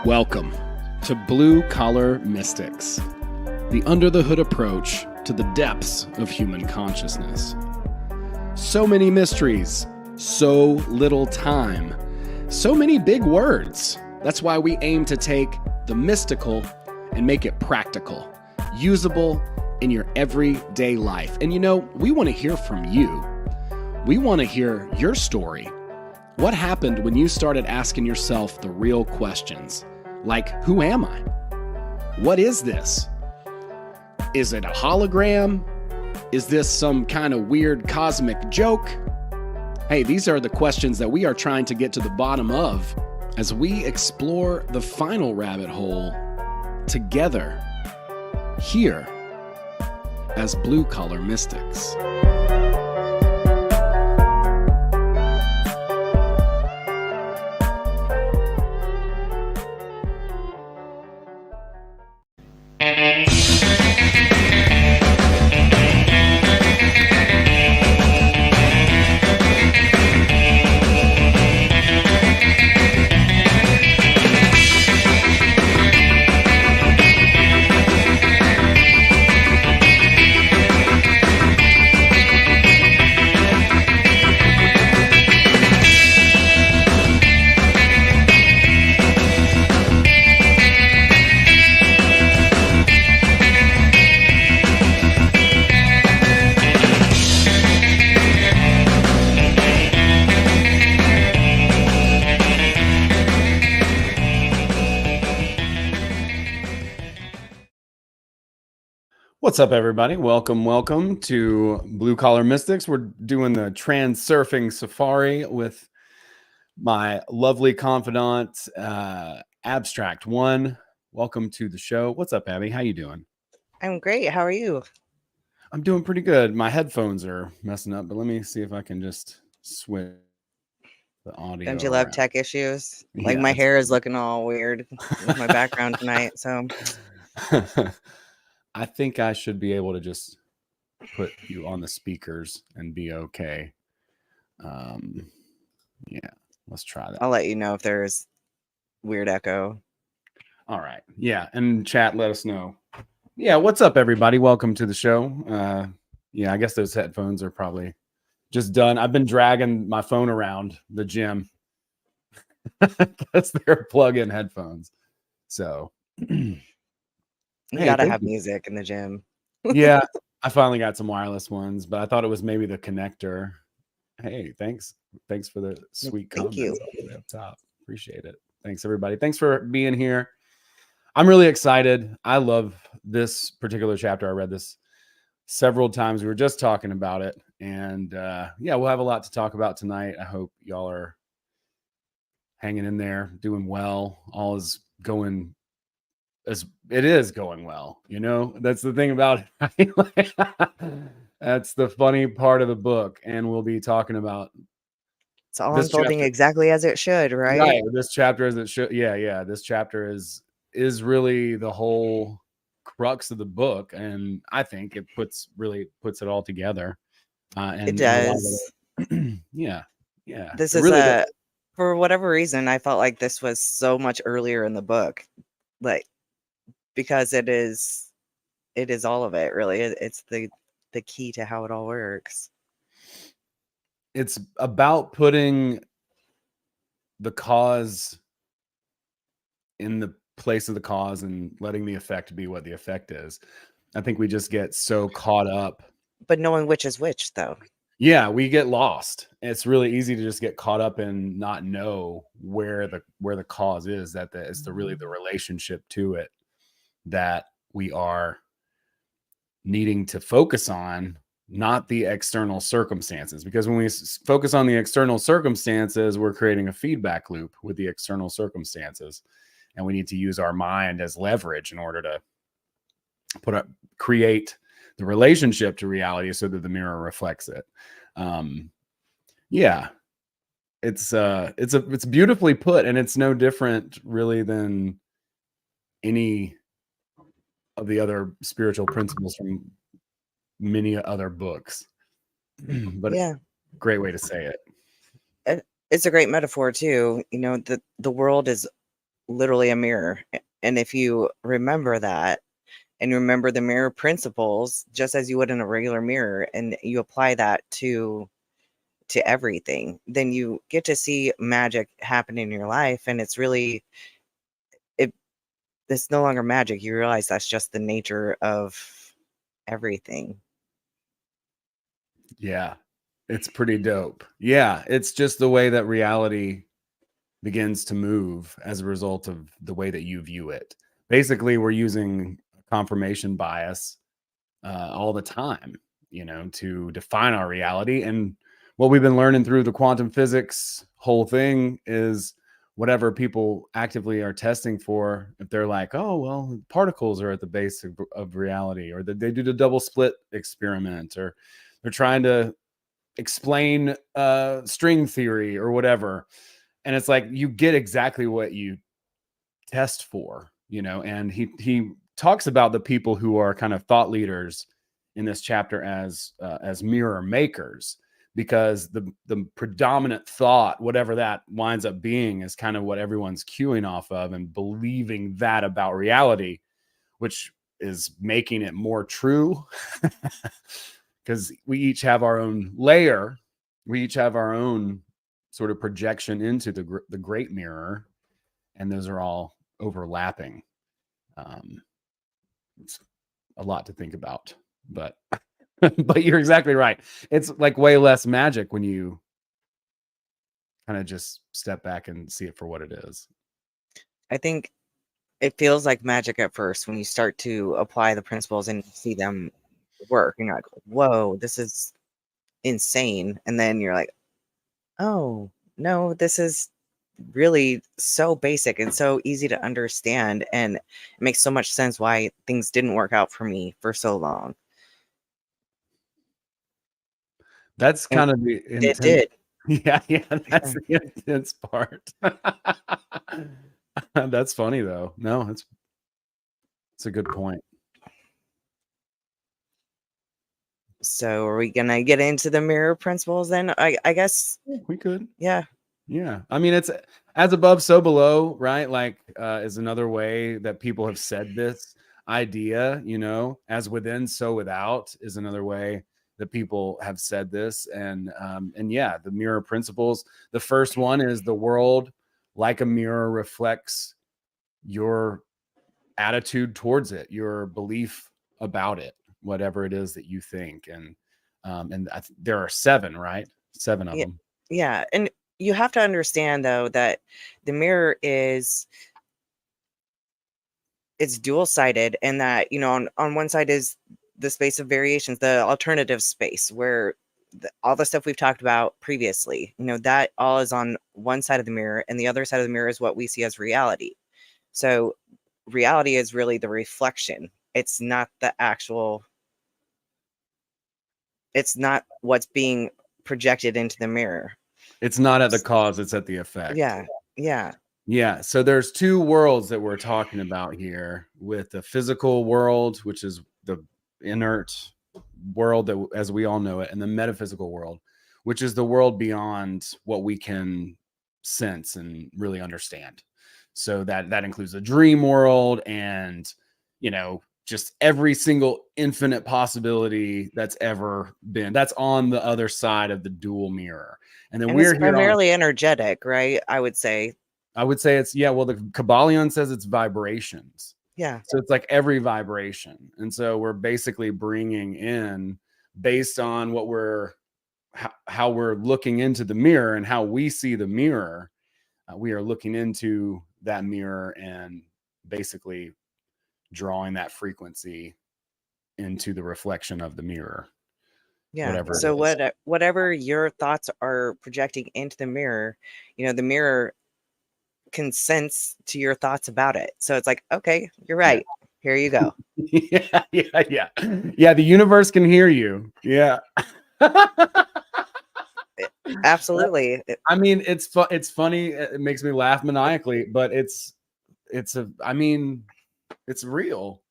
Welcome to Blue Collar Mystics, the under-the-hood approach to the depths of human consciousness. So many mysteries, so little time, so many big words. That's why we aim to take the mystical and make it practical, usable in your everyday life. And you know, we want to hear from you. We want to hear your story. What happened when you started asking yourself the real questions? Like, who am I? What is this? Is it a hologram? Is this some kind of weird cosmic joke? Hey, these are the questions that we are trying to get to the bottom of as we explore the final rabbit hole together here as Blue Collar Mystics. What's up, everybody? Welcome to Blue Collar Mystics. We're doing the Transurfing Safari with my lovely confidant, Abbstract1. Welcome to the show. What's up, Abby? How you doing? I'm great. How are you? I'm doing pretty good. My headphones are messing up, but let me see if I can just switch the audio. Don't you love tech issues? Like, my hair is looking all weird with my background tonight, so... I think I should be able to just put you on the speakers and be okay. Yeah, let's try that. I'll let you know if there's weird echo. All right. Yeah, and chat, let us know. Yeah, what's up, everybody? Welcome to the show. Yeah, I guess those headphones are probably just done. I've been dragging my phone around the gym because they're plug-in headphones. So... You gotta have music in the gym. Yeah, I finally got some wireless ones, but I thought it was maybe the connector. Hey, thanks for the sweet comments. Thank you. Up top. Appreciate it. Thanks, everybody. Thanks for being here. I'm really excited. I love this particular chapter. I read this several times. We were just talking about it, and yeah, we'll have a lot to talk about tonight. I hope y'all are hanging in there, doing well. All is going as it is going well, you know. That's the thing about it, right? That's the funny part of the book, and we'll be talking about it's all unfolding exactly as it should, right? This chapter as it should. Yeah. This chapter is really the whole crux of the book, and I think it puts it all together. And it does. Yeah. This is really for whatever reason, I felt like this was so much earlier in the book, like. Because it is all of it, really. It's the key to how it all works. It's about putting the cause in the place of the cause and letting the effect be what the effect is. I think we just get so caught up. But knowing which is which, though. Yeah, we get lost. It's really easy to just get caught up and not know where the cause is. That it's really the relationship to it that we are needing to focus on, not the external circumstances. Because when we focus on the external circumstances, we're creating a feedback loop with the external circumstances. And we need to use our mind as leverage in order to create the relationship to reality so that the mirror reflects it. Yeah, it's beautifully put, and it's no different really than any of the other spiritual principles from many other books. But yeah, great way to say it. It's a great metaphor too. You know, the world is literally a mirror. And if you remember that and you remember the mirror principles, just as you would in a regular mirror, and you apply that to everything, then you get to see magic happen in your life. And it's really, it's no longer magic. You realize that's just the nature of everything. Yeah, it's pretty dope. Yeah, it's just the way that reality begins to move as a result of the way that you view it. Basically, we're using confirmation bias all the time, to define our reality. And what we've been learning through the quantum physics whole thing is whatever people actively are testing for, if they're like, oh, well, particles are at the base of reality, or that they do the double split experiment, or they're trying to explain string theory or whatever. And it's like, you get exactly what you test for, and he talks about the people who are kind of thought leaders in this chapter as mirror makers, because the predominant thought, whatever that winds up being, is kind of what everyone's queuing off of and believing that about reality, which is making it more true because we each have our own layer, we each have our own sort of projection into the great mirror, and those are all overlapping. It's a lot to think about, but but you're exactly right. It's like way less magic when you kind of just step back and see it for what it is. I think it feels like magic at first when you start to apply the principles and see them work. And you're like, whoa, this is insane. And then you're like, oh, no, this is really so basic and so easy to understand. And it makes so much sense why things didn't work out for me for so long. That's And kind of the it intense. did. Yeah, that's Yeah. the intense part. That's funny though. No, it's a good point. So are we gonna get into the mirror principles then? I guess. We could. Yeah. Yeah. I mean, it's as above, so below, right? Like, is another way that people have said this idea, as within, so without is another way that people have said this. And yeah, the mirror principles. The first one is the world, like a mirror, reflects your attitude towards it, your belief about it, whatever it is that you think. And there are 7, right? 7 of Yeah. them. Yeah. And you have to understand though that the mirror is, it's dual-sided, and that, on one side is the space of variations, the alternative space, where all the stuff we've talked about previously, that all is on one side of the mirror, and the other side of the mirror is what we see as reality. So reality is really the reflection. It's not the actual, it's not what's being projected into the mirror. It's not at the cause, it's at the effect. Yeah. Yeah. Yeah. So there's 2 worlds that we're talking about here, with the physical world, which is the inert world that as we all know it, and the metaphysical world, which is the world beyond what we can sense and really understand. So that includes the dream world and, just every single infinite possibility that's ever been. That's on the other side of the dual mirror. And then And it's we're here on, primarily energetic, right? I would say. it's, yeah, well, the Kabbalion says it's vibrations. Yeah. So it's like every vibration. And so we're basically bringing in, based on what how we're looking into the mirror and how we see the mirror, we are looking into that mirror and basically drawing that frequency into the reflection of the mirror. Yeah. Whatever it So is. whatever your thoughts are projecting into the mirror, the mirror can sense to your thoughts about it. So it's like, okay, you're right. Yeah. Here you go. Yeah. The universe can hear you. Yeah. Absolutely. I mean, it's funny. It makes me laugh maniacally, but it's real.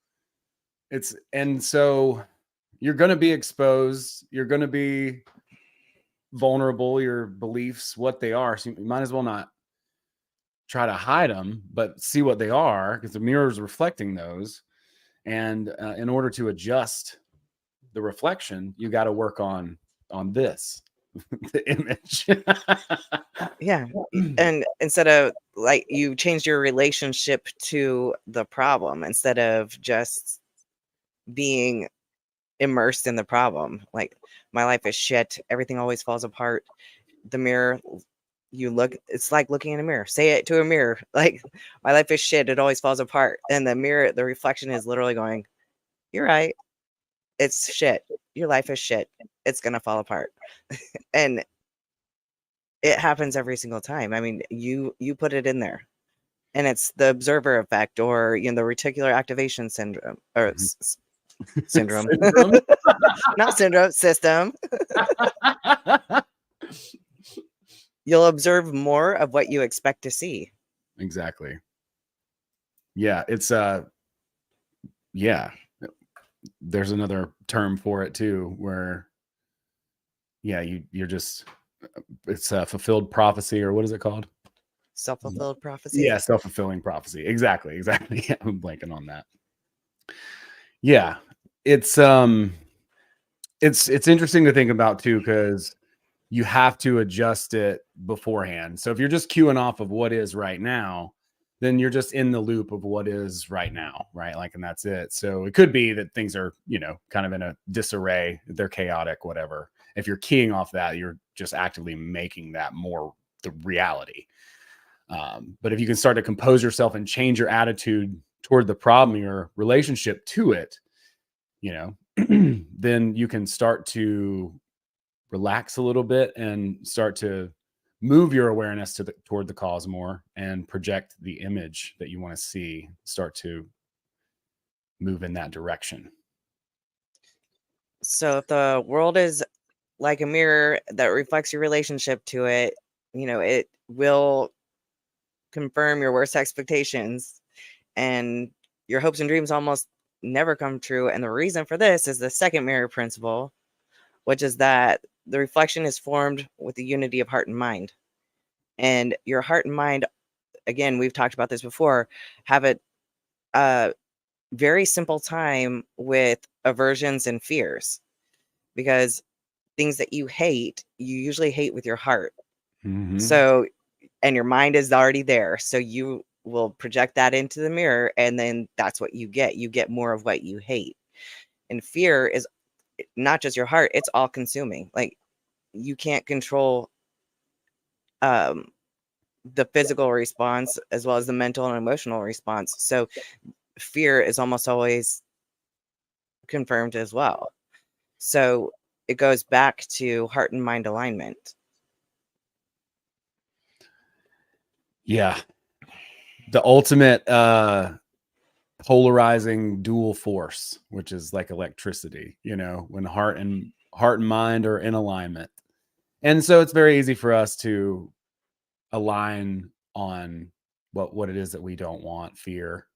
And so you're going to be exposed. You're going to be vulnerable, your beliefs, what they are. So you might as well not try to hide them, but see what they are, because the mirror is reflecting those. And in order to adjust the reflection, you got to work on this, the image. Yeah. And instead of like, you changed your relationship to the problem instead of just being immersed in the problem. Like, my life is shit. Everything always falls apart. The mirror, you look, it's like looking in a mirror. Say it to a mirror. Like, my life is shit. It always falls apart. And the mirror, the reflection is literally going, you're right. It's shit. Your life is shit. It's going to fall apart. And it happens every single time. I mean, you put it in there. And it's the observer effect, or the reticular activation syndrome, or syndrome. Not syndrome, system. You'll observe more of what you expect to see. Exactly. Yeah, it's yeah. There's another term for it too, where you're just, it's a fulfilled prophecy, or what is it called? Self-fulfilled prophecy. Yeah, self-fulfilling prophecy. Exactly. Yeah, I'm blanking on that. Yeah, it's interesting to think about too, because you have to adjust it beforehand. So if you're just queuing off of what is right now, then you're just in the loop of what is right now, right? Like, and that's it. So it could be that things are, kind of in a disarray, they're chaotic, whatever. If you're keying off that, you're just actively making that more the reality. But if you can start to compose yourself and change your attitude toward the problem, your relationship to it, then you can start to relax a little bit and start to move your awareness toward the cause more, and project the image that you want to see, start to move in that direction. So if the world is like a mirror that reflects your relationship to it, it will confirm your worst expectations, and your hopes and dreams almost never come true. And the reason for this is the second mirror principle, which is that the reflection is formed with the unity of heart and mind. And your heart and mind, again, we've talked about this before, have a very simple time with aversions and fears, because things that you hate, you usually hate with your heart. Mm-hmm. So, and your mind is already there. So you will project that into the mirror, and then that's what you get. You get more of what you hate. And fear is not just your heart, it's all consuming. Like, you can't control the physical response as well as the mental and emotional response. So fear is almost always confirmed as well. So it goes back to heart and mind alignment. Yeah. The ultimate polarizing dual force, which is like electricity, when heart and mind are in alignment. And so it's very easy for us to align on what it is that we don't want, fear,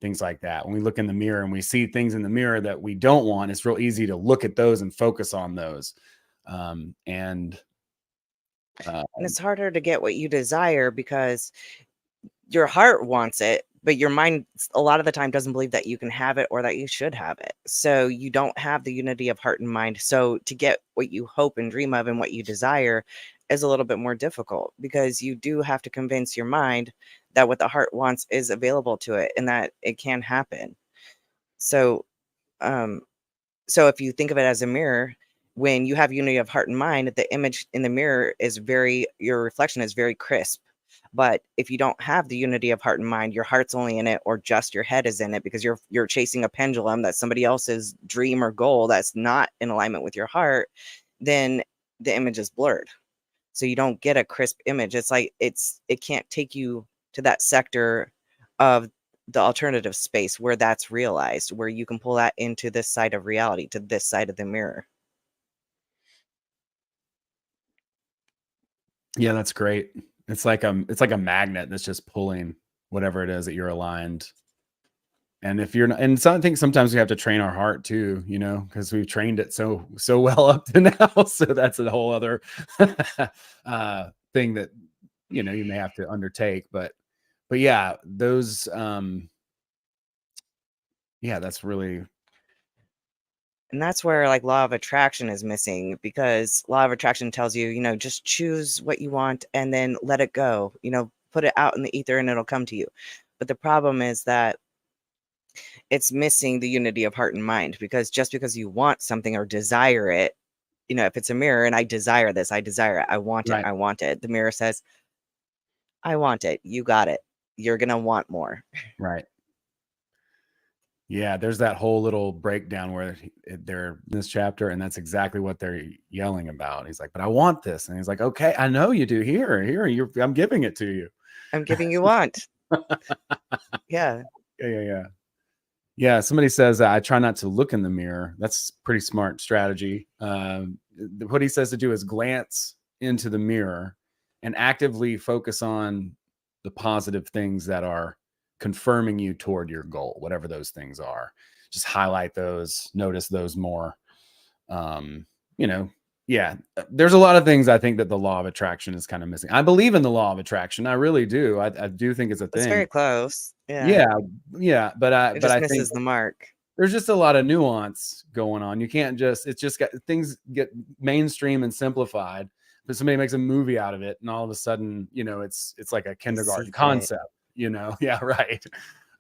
things like that. When we look in the mirror and we see things in the mirror that we don't want, it's real easy to look at those and focus on those. And it's harder to get what you desire because your heart wants it, but your mind a lot of the time doesn't believe that you can have it or that you should have it. So you don't have the unity of heart and mind. So to get what you hope and dream of and what you desire is a little bit more difficult, because you do have to convince your mind that what the heart wants is available to it and that it can happen. So, so if you think of it as a mirror, when you have unity of heart and mind, the image in the mirror is your reflection is very crisp. But if you don't have the unity of heart and mind, your heart's only in it, or just your head is in it, because you're chasing a pendulum that's somebody else's dream or goal that's not in alignment with your heart, then the image is blurred. So you don't get a crisp image. It's like it can't take you to that sector of the alternative space where that's realized, where you can pull that into this side of reality, to this side of the mirror. Yeah, that's great. It's like a magnet that's just pulling whatever it is that you're aligned. And if you're not, and so I think sometimes we have to train our heart too, because we've trained it so well up to now. So that's a whole other thing that you know, you may have to undertake, but yeah, those, yeah, that's really. And that's where like law of attraction is missing, because law of attraction tells you, you know, just choose what you want and then let it go, you know, put it out in the ether and it'll come to you. But the problem is that it's missing the unity of heart and mind, because just because you want something or desire it, you know, if it's a mirror and I desire this, I desire it, I want it, Right. I want it. The mirror says, I want it. You got it. You're going to want more. Right. Yeah, there's that whole little breakdown where they're in this chapter, and that's exactly what they're yelling about. He's like, "But I want this," and he's like, "Okay, I know you do. Here, I'm giving it to you. I'm giving you want." Yeah. Yeah. Somebody says, "I try not to look in the mirror." That's pretty smart strategy. What he says to do is glance into the mirror and actively focus on the positive things that are confirming you toward your goal, whatever those things are. Just highlight those, notice those more. You know, yeah, there's a lot of things I think that the law of attraction is kind of missing. I believe in the law of attraction. I really do. I do think it's a It's thing. very close. Yeah. But it just I misses think the mark. there's just a lot of nuance going on. You can't just, it's just got things get mainstream and simplified, but somebody makes a movie out of it, and all of a sudden, you know, it's like a kindergarten concept, you know? Yeah, right.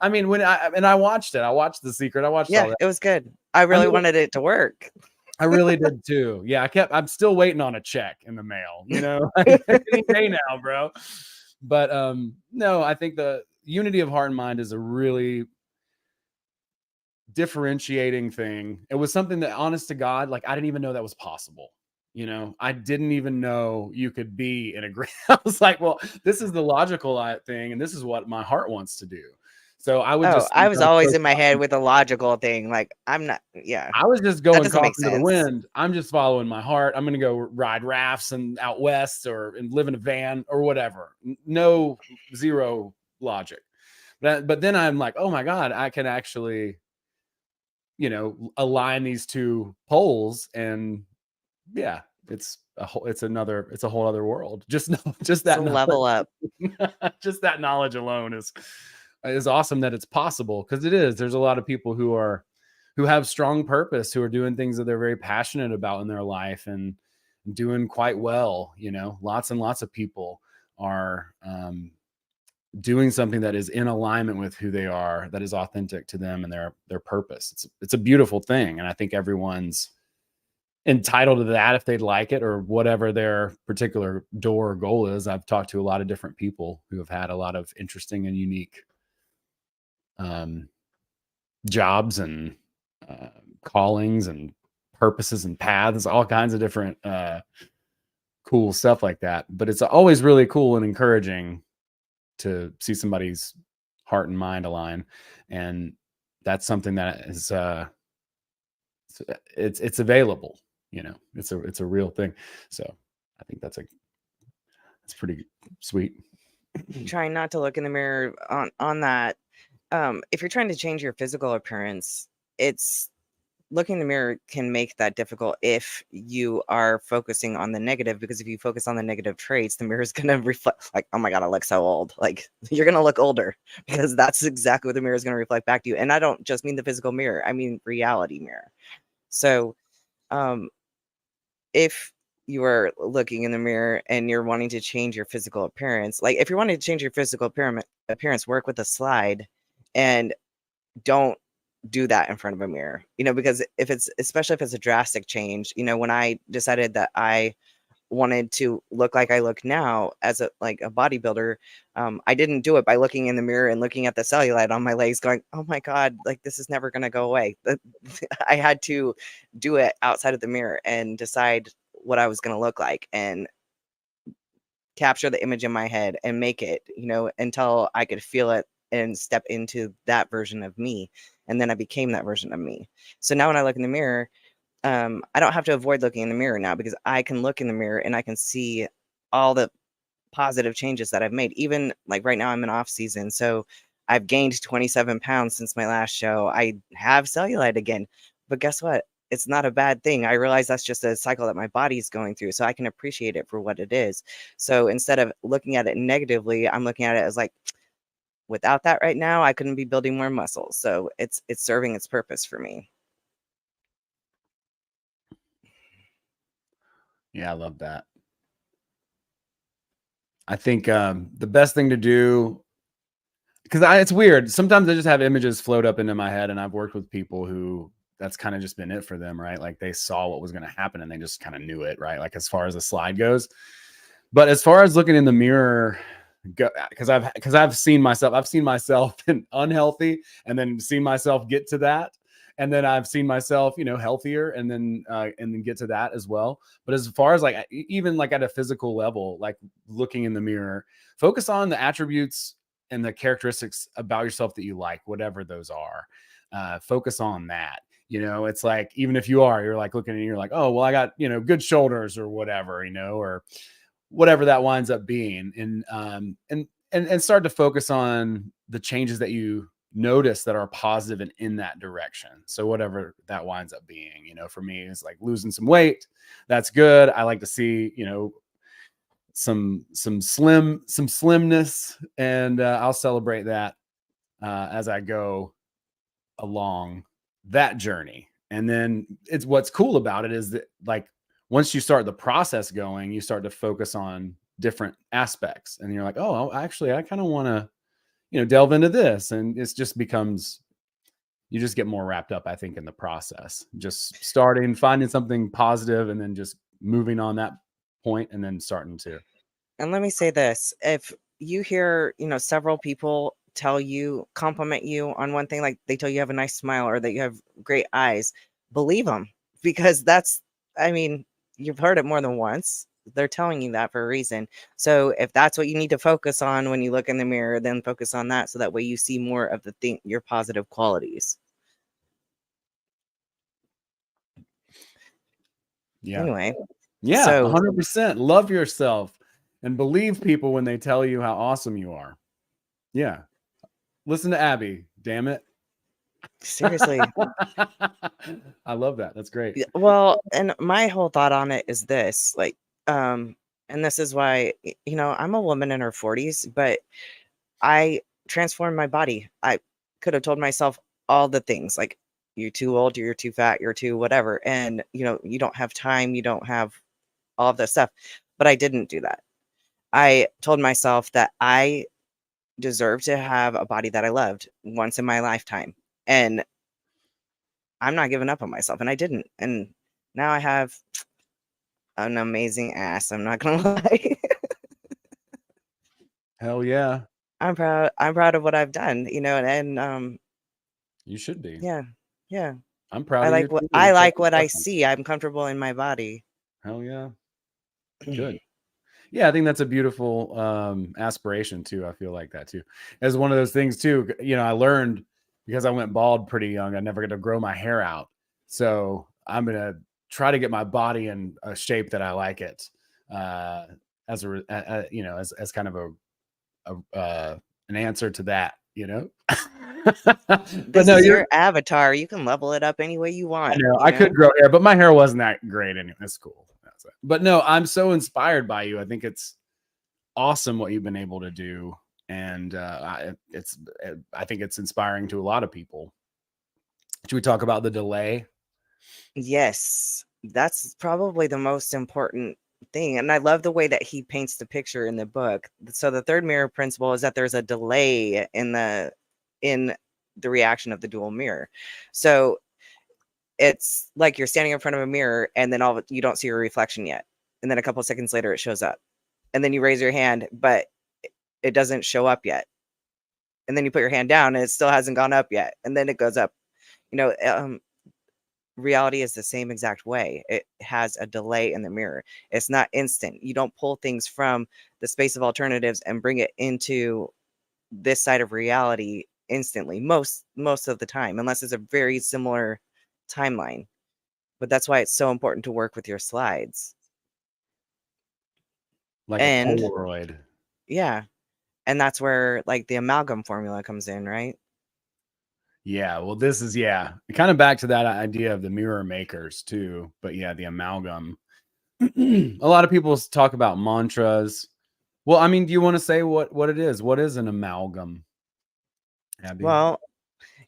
I mean, I watched it. I watched The Secret. I watched all that. It was good. I really wanted it to work. I really did too. Yeah, I'm still waiting on a check in the mail, you know, any day now, bro. But no, I think the unity of heart and mind is a really differentiating thing. It was something that, honest to God, like I didn't even know that was possible. You know, I didn't even know you could be in a great. I was like, well, this is the logical thing, and this is what my heart wants to do. So I would just. I was always in my head with a logical thing. Like I'm not. Yeah. I was just going caution to the wind. I'm just following my heart. I'm going to go ride rafts and out west, and live in a van or whatever. No, zero logic. But then I'm like, oh my God, I can actually, you know, align these two poles, and yeah, it's a whole other world. Just that level up. Just that knowledge alone is awesome, that it's possible, because it is. There's a lot of people who have strong purpose, who are doing things that they're very passionate about in their life and doing quite well. You know, lots and lots of people are doing something that is in alignment with who they are, that is authentic to them and their purpose. It's a beautiful thing. And I think everyone's entitled to that if they'd like it, or whatever their particular door or goal is. I've talked to a lot of different people who have had a lot of interesting and unique jobs and callings and purposes and paths, all kinds of different cool stuff like that. But it's always really cool and encouraging to see somebody's heart and mind align, and that's something that is it's available. You know, it's a real thing. So I think that's pretty sweet. Trying not to look in the mirror on that. If you're trying to change your physical appearance, it's looking in the mirror can make that difficult if you are focusing on the negative, because if you focus on the negative traits, the mirror is going to reflect like, oh my God, I look so old. Like you're going to look older, because that's exactly what the mirror is going to reflect back to you. And I don't just mean the physical mirror, I mean reality mirror. So if you are looking in the mirror and you're wanting to change your physical appearance, like if you're wanting to change your physical appearance, work with a slide, and don't do that in front of a mirror, you know, because especially if it's a drastic change. You know, when I decided that I wanted to look like I look now as a bodybuilder, I didn't do it by looking in the mirror and looking at the cellulite on my legs going, oh my God, like this is never going to go away. I had to do it outside of the mirror and decide what I was going to look like and capture the image in my head and make it, you know, until I could feel it and step into that version of me. And then I became that version of me. So now when I look in the mirror, I don't have to avoid looking in the mirror now, because I can look in the mirror and I can see all the positive changes that I've made. Even like right now I'm in off season. So I've gained 27 pounds since my last show. I have cellulite again, but guess what? it's not a bad thing. I realize that's just a cycle that my body's going through, so I can appreciate it for what it is. So instead of looking at it negatively, I'm looking at it as like, without that right now, I couldn't be building more muscles. So it's serving its purpose for me. Yeah, I love that. I think the best thing to do, because it's weird. Sometimes I just have images float up into my head, and I've worked with people who that's kind of just been it for them, right? Like they saw what was going to happen and they just kind of knew it, right? Like as far as the slide goes. But as far as looking in the mirror, because I've seen myself in unhealthy, and then seen myself get to that, and then I've seen myself, healthier, and then get to that as well. But as far as like even like at a physical level, like looking in the mirror, focus on the attributes and the characteristics about yourself that you like, whatever those are. Focus on that. It's like, even if you're like looking and you're like, oh, well, I got, good shoulders or whatever, or whatever that winds up being. And start to focus on the changes that you notice that are positive and in that direction. So whatever that winds up being, for me, it's like losing some weight. That's good. I like to see, some slimness, and I'll celebrate that as I go along that journey. And then what's cool about it is that, like, once you start the process going, you start to focus on different aspects, and you're like, oh, actually, I kind of want to, delve into this. And it just becomes, you just get more wrapped up, I think, in the process, just finding something positive, and then just moving on that point, and then starting to. And let me say this, if you hear, several people compliment you on one thing, like they tell you have a nice smile or that you have great eyes, believe them, because you've heard it more than once. They're telling you that for a reason. So if that's what you need to focus on when you look in the mirror, then focus on that, so that way you see more of your positive qualities. Yeah. Anyway. Yeah, So 100%. Love yourself and believe people when they tell you how awesome you are. Yeah. Listen to Abby, damn it. seriously. I love that. That's great. Well, and my whole thought on it is this, like, and this is why, I'm a woman in her 40s, but I transformed my body. I could have told myself all the things, like, you're too old, you're too fat, you're too whatever. And, you don't have time, you don't have all of this stuff. But I didn't do that. I told myself that I deserve to have a body that I loved once in my lifetime. And I'm not giving up on myself. And I didn't. And now I have an amazing ass. I'm not going to lie. Hell yeah. I'm proud of what I've done, and You should be. yeah. Yeah. I'm proud I of like you what too. I like what I see. I'm comfortable in my body. Hell yeah. Good. Yeah, I think that's a beautiful aspiration too. I feel like that too. As one of those things too, I learned, because I went bald pretty young, I never got to grow my hair out. So I'm going to try to get my body in a shape that I like it, as as kind of an answer to that, But This no, is your avatar. You can level it up any way you want. I know. I could grow hair, but my hair wasn't that great anyway. That's cool. But no, I'm so inspired by you. I think it's awesome what you've been able to do, and I think it's inspiring to a lot of people. Should we talk about the delay? Yes, that's probably the most important thing. And I love the way that he paints the picture in the book. So the third mirror principle is that there's a delay in the reaction of the dual mirror. So it's like you're standing in front of a mirror, and then you don't see your reflection yet. And then a couple of seconds later it shows up. And then you raise your hand, but it doesn't show up yet. And then you put your hand down and it still hasn't gone up yet. And then it goes up. Reality is the same exact way. It has a delay in the mirror. It's not instant. You don't pull things from the space of alternatives and bring it into this side of reality instantly, most of the time, unless it's a very similar timeline. But that's why it's so important to work with your slides. Like a Polaroid. Yeah. And that's where, like, the amalgam formula comes in, right? Yeah, well, this is, kind of back to that idea of the mirror makers too. But yeah, the amalgam. A lot of people talk about mantras. Well, I mean, do you want to say what it is? What is an amalgam, Abby? Well,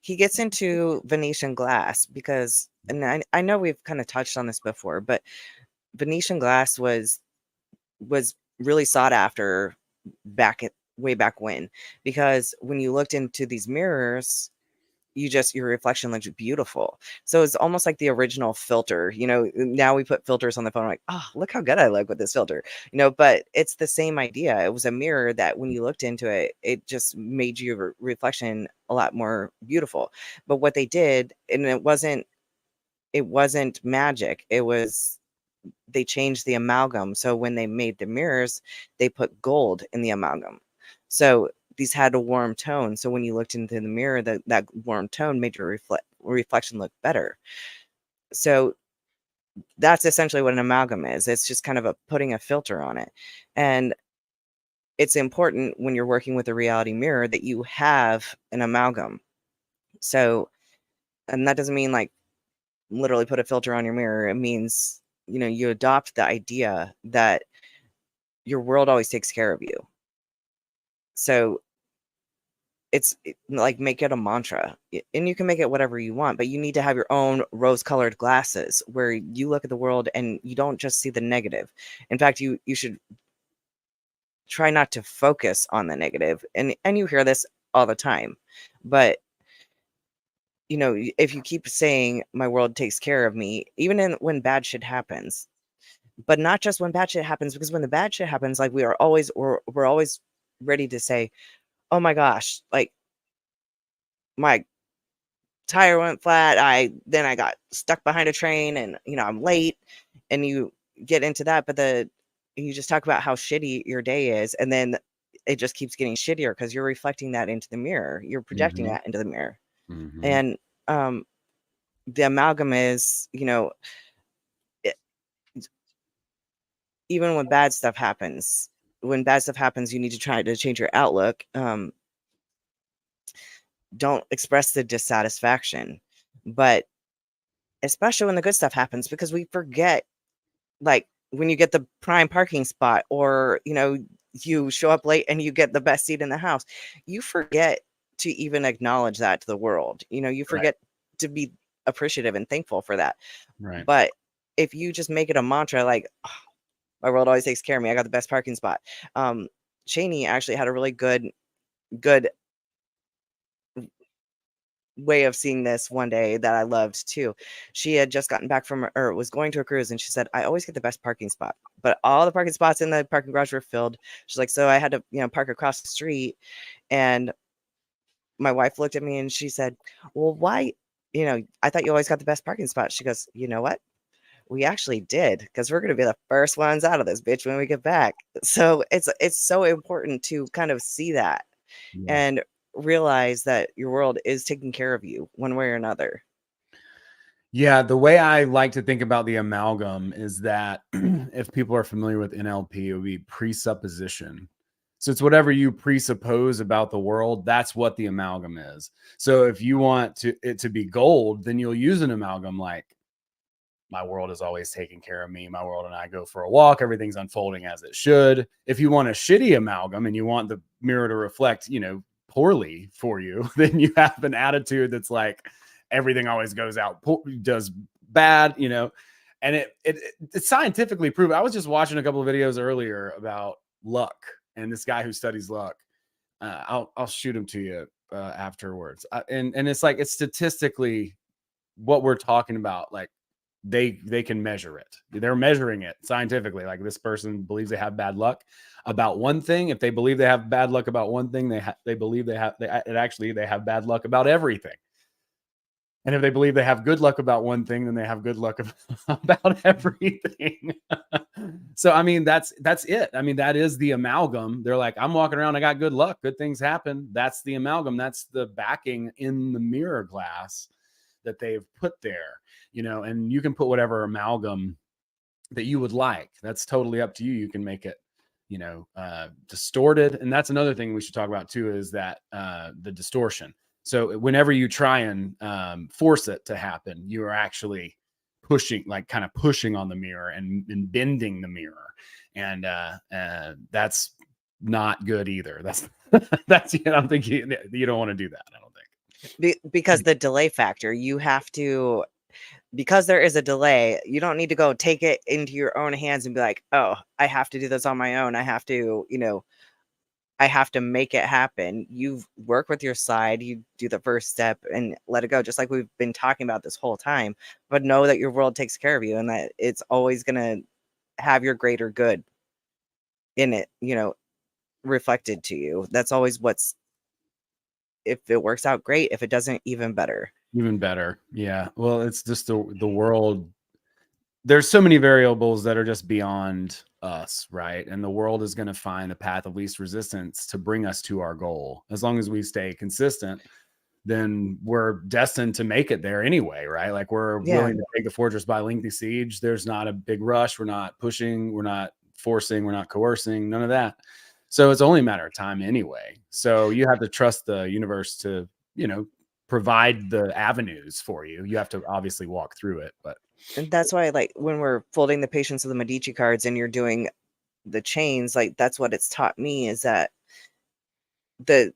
he gets into Venetian glass because, and I know we've kind of touched on this before, but Venetian glass was really sought after way back when, because when you looked into these mirrors, your reflection looks beautiful. So it's almost like the original filter. Now we put filters on the phone, like, oh, look how good I look with this filter. But it's the same idea. It was a mirror that when you looked into it, it just made your reflection a lot more beautiful. But what they did, and it wasn't magic. They changed the amalgam. So when they made the mirrors, they put gold in the amalgam. So these had a warm tone. So when you looked into the mirror, that warm tone made your reflection look better. So that's essentially what an amalgam is. It's just kind of putting a filter on it. And it's important when you're working with a reality mirror that you have an amalgam. So, and that doesn't mean like literally put a filter on your mirror. It means, you adopt the idea that your world always takes care of you. So like, make it a mantra, and you can make it whatever you want, but you need to have your own rose-colored glasses where you look at the world and you don't just see the negative. In fact, you should try not to focus on the negative. And you hear this all the time, but if you keep saying my world takes care of me, even when bad shit happens, but not just when bad shit happens, because when the bad shit happens, like, we're always ready to say, oh my gosh, like, my tire went flat. Then I got stuck behind a train, and I'm late, and you get into that, but you just talk about how shitty your day is, and then it just keeps getting shittier because you're reflecting that into the mirror. You're projecting Mm-hmm. that into the mirror. Mm-hmm. And the amalgam is, it, even when bad stuff happens, you need to try to change your outlook. Don't express the dissatisfaction, but especially when the good stuff happens, because we forget, like, when you get the prime parking spot, or you show up late and you get the best seat in the house, you forget to even acknowledge that to the world. You Right. forget to be appreciative and thankful for that. Right. But if you just make it a mantra, like, oh, my world always takes care of me, I got the best parking spot. Cheney actually had a really good way of seeing this one day that I loved too. She had just gotten back or was going to a cruise, and she said, I always get the best parking spot, but all the parking spots in the parking garage were filled. She's like, so I had to, park across the street. And my wife looked at me and she said, well, why, I thought you always got the best parking spot. She goes, you know what? We actually did, because we're going to be the first ones out of this bitch when we get back. So it's so important to kind of see that, Yeah. and realize that your world is taking care of you one way or another. Yeah, the way I like to think about the amalgam is that if people are familiar with NLP, it would be presupposition. So it's whatever you presuppose about the world, that's what the amalgam is. So if you want it to be gold, then you'll use an amalgam like, my world is always taking care of me. My world and I go for a walk. Everything's unfolding as it should. If you want a shitty amalgam and you want the mirror to reflect, poorly for you, then you have an attitude that's like, everything always does bad, and it's scientifically proven. I was just watching a couple of videos earlier about luck, and this guy who studies luck. I'll shoot him to you afterwards. And it's like, it's statistically what we're talking about. Like, they can measure it. They're measuring it scientifically. Like, this person believes they have bad luck about one thing. If they believe they have bad luck about one thing, they believe they have bad luck about everything. And if they believe they have good luck about one thing, then they have good luck about everything. So, I mean, that's it. I mean, that is the amalgam. They're like, I'm walking around, I got good luck, good things happen. That's the amalgam. That's the backing in the mirror glass that they've put there, and you can put whatever amalgam that you would like. That's totally up to you. You can make it, distorted. And that's another thing we should talk about too, is that the distortion. So whenever you try and force it to happen, you are actually pushing, like kind of pushing on the mirror and bending the mirror. And that's not good either. That's, I don't think you don't want to do that. I don't think. Because the delay factor, you have to, because there is a delay, you don't need to go take it into your own hands and be like, oh, I have to do this on my own. I have to, I have to make it happen. You work with your slide, you do the first step and let it go, just like we've been talking about this whole time. But know that your world takes care of you and that it's always going to have your greater good in it, reflected to you. That's always what's, if it works out, great. If it doesn't, even better. Even better. Yeah. Well, it's just the world. There's so many variables that are just beyond us, right? And the world is going to find the path of least resistance to bring us to our goal. As long as we stay consistent, then we're destined to make it there anyway, right? Like we're willing to take the fortress by lengthy siege. There's not a big rush. We're not pushing. We're not forcing. We're not coercing. None of that. So it's only a matter of time anyway. So you have to trust the universe to, provide the avenues for you. You have to obviously walk through it, but. And that's why, like, when we're folding the Patience of the Medici cards and you're doing the chains, like, that's what it's taught me, is that the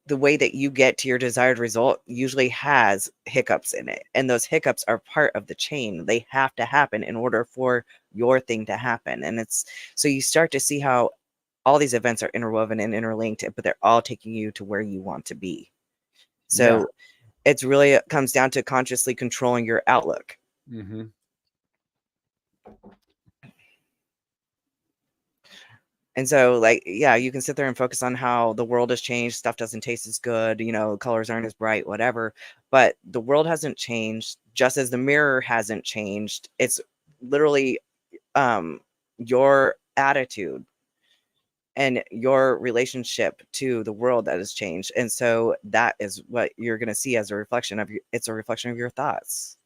way that you get to your desired result usually has hiccups in it. And those hiccups are part of the chain. They have to happen in order for your thing to happen. And it's, so you start to see how all these events are interwoven and interlinked, but they're all taking you to where you want to be. So it's really, it comes down to consciously controlling your outlook. Mm-hmm. And so, like, yeah, you can sit there and focus on how the world has changed. Stuff doesn't taste as good, colors aren't as bright, whatever. But the world hasn't changed, just as the mirror hasn't changed. It's literally your attitude and your relationship to the world that has changed. And so that is what you're going to see as a reflection of it's a reflection of your thoughts.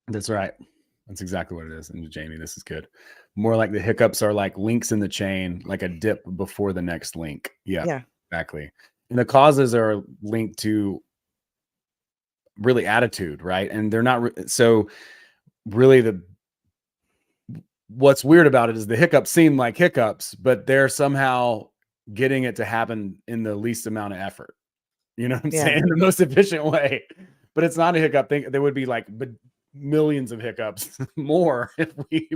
That's right. That's exactly what it is. And Jamie, this is good. More like the hiccups are like links in the chain, like a dip before the next link. Yeah, exactly. And the causes are linked to really attitude, right? And they're not so really what's weird about it is the hiccups seem like hiccups, but they're somehow getting it to happen in the least amount of effort. You know what I'm saying? The most efficient way. But it's not a hiccup thing. There would be like millions of hiccups more if we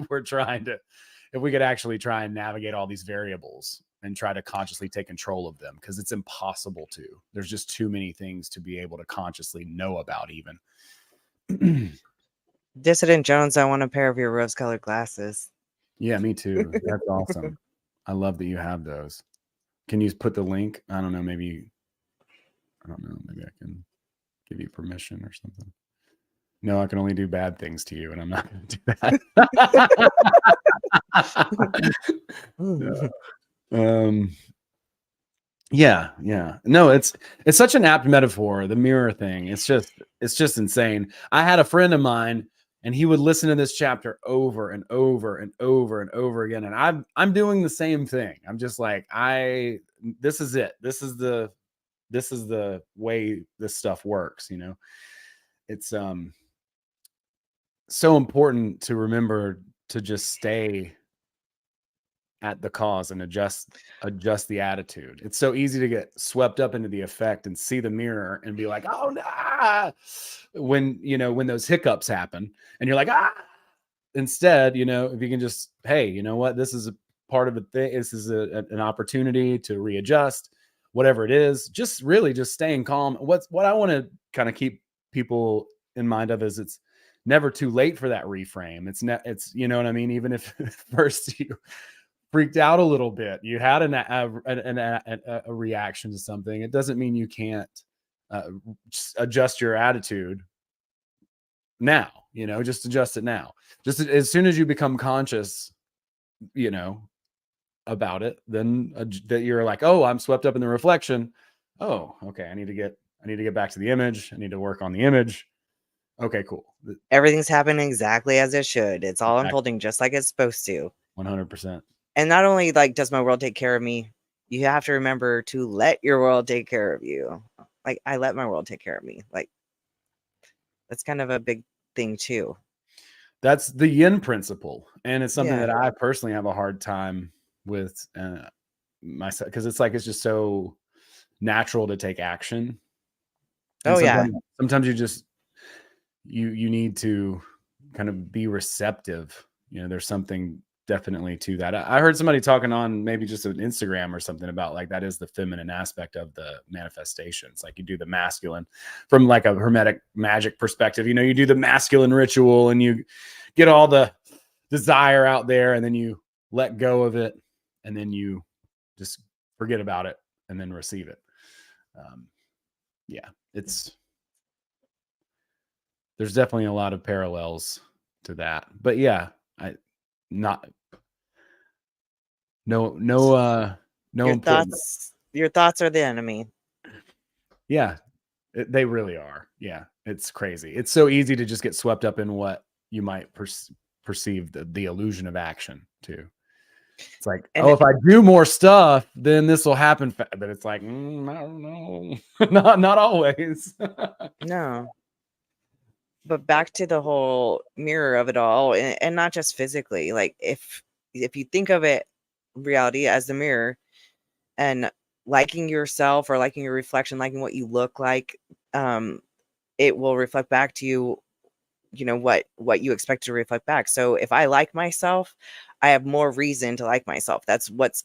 could actually try and navigate all these variables and try to consciously take control of them, because it's impossible to. There's just too many things to be able to consciously know about even. Dissident Jones, I want a pair of your rose-colored glasses. Yeah, me too. That's awesome. I love that you have those. Can you put the link? I don't know. Maybe I can give you permission or something. No, I can only do bad things to you, and I'm not going to do that. Yeah. No, it's such an apt metaphor. The mirror thing. It's just insane. I had a friend of mine, and he would listen to this chapter over and over and over and over again. And I'm doing the same thing. I'm just like, this is it. This is the way this stuff works. It's so important to remember to just stay at the cause and adjust the attitude. It's so easy to get swept up into the effect and see the mirror and be like, oh no, when those hiccups happen and you're like, instead, if you can just, hey, you know what, this is a part of the thing. This is an opportunity to readjust, whatever it is, just really just staying calm. What I want to kind of keep people in mind of is it's never too late for that reframe. It's you know what I mean? Even if first you freaked out a little bit, you had a reaction to something, it doesn't mean you can't adjust your attitude now. Just adjust it now. Just as soon as you become conscious, about it, then that you're like, oh, I'm swept up in the reflection. Oh, okay. I need to get back to the image. I need to work on the image. Okay, cool. Everything's happening exactly as it should. It's all unfolding just like it's supposed to. 100%. And not only like does my world take care of me, you have to remember to let your world take care of you. Like, I let my world take care of me. Like, that's kind of a big thing too. That's the yin principle. And it's something Yeah. that I personally have a hard time with myself, because it's just so natural to take action. And Oh yeah. sometimes you just you need to kind of be receptive. There's something definitely to that. I heard somebody talking on maybe just an Instagram or something about like that is the feminine aspect of the manifestations. Like you do the masculine from like a hermetic magic perspective. You do the masculine ritual and you get all the desire out there, and then you let go of it, and then you just forget about it and then receive it. Yeah, there's definitely a lot of parallels to that. But yeah, no important. Your thoughts are the enemy. Yeah, they really are. Yeah, it's crazy. It's so easy to just get swept up in what you might perceive the illusion of action too. It's like, if I do more stuff, then this will happen. But it's like, I don't know. not always. No. But back to the whole mirror of it all, and not just physically. Like if you think of it, reality as the mirror, and liking yourself or liking your reflection, liking what you look like, it will reflect back to you, what you expect to reflect back. So if I like myself, I have more reason to like myself. That's it's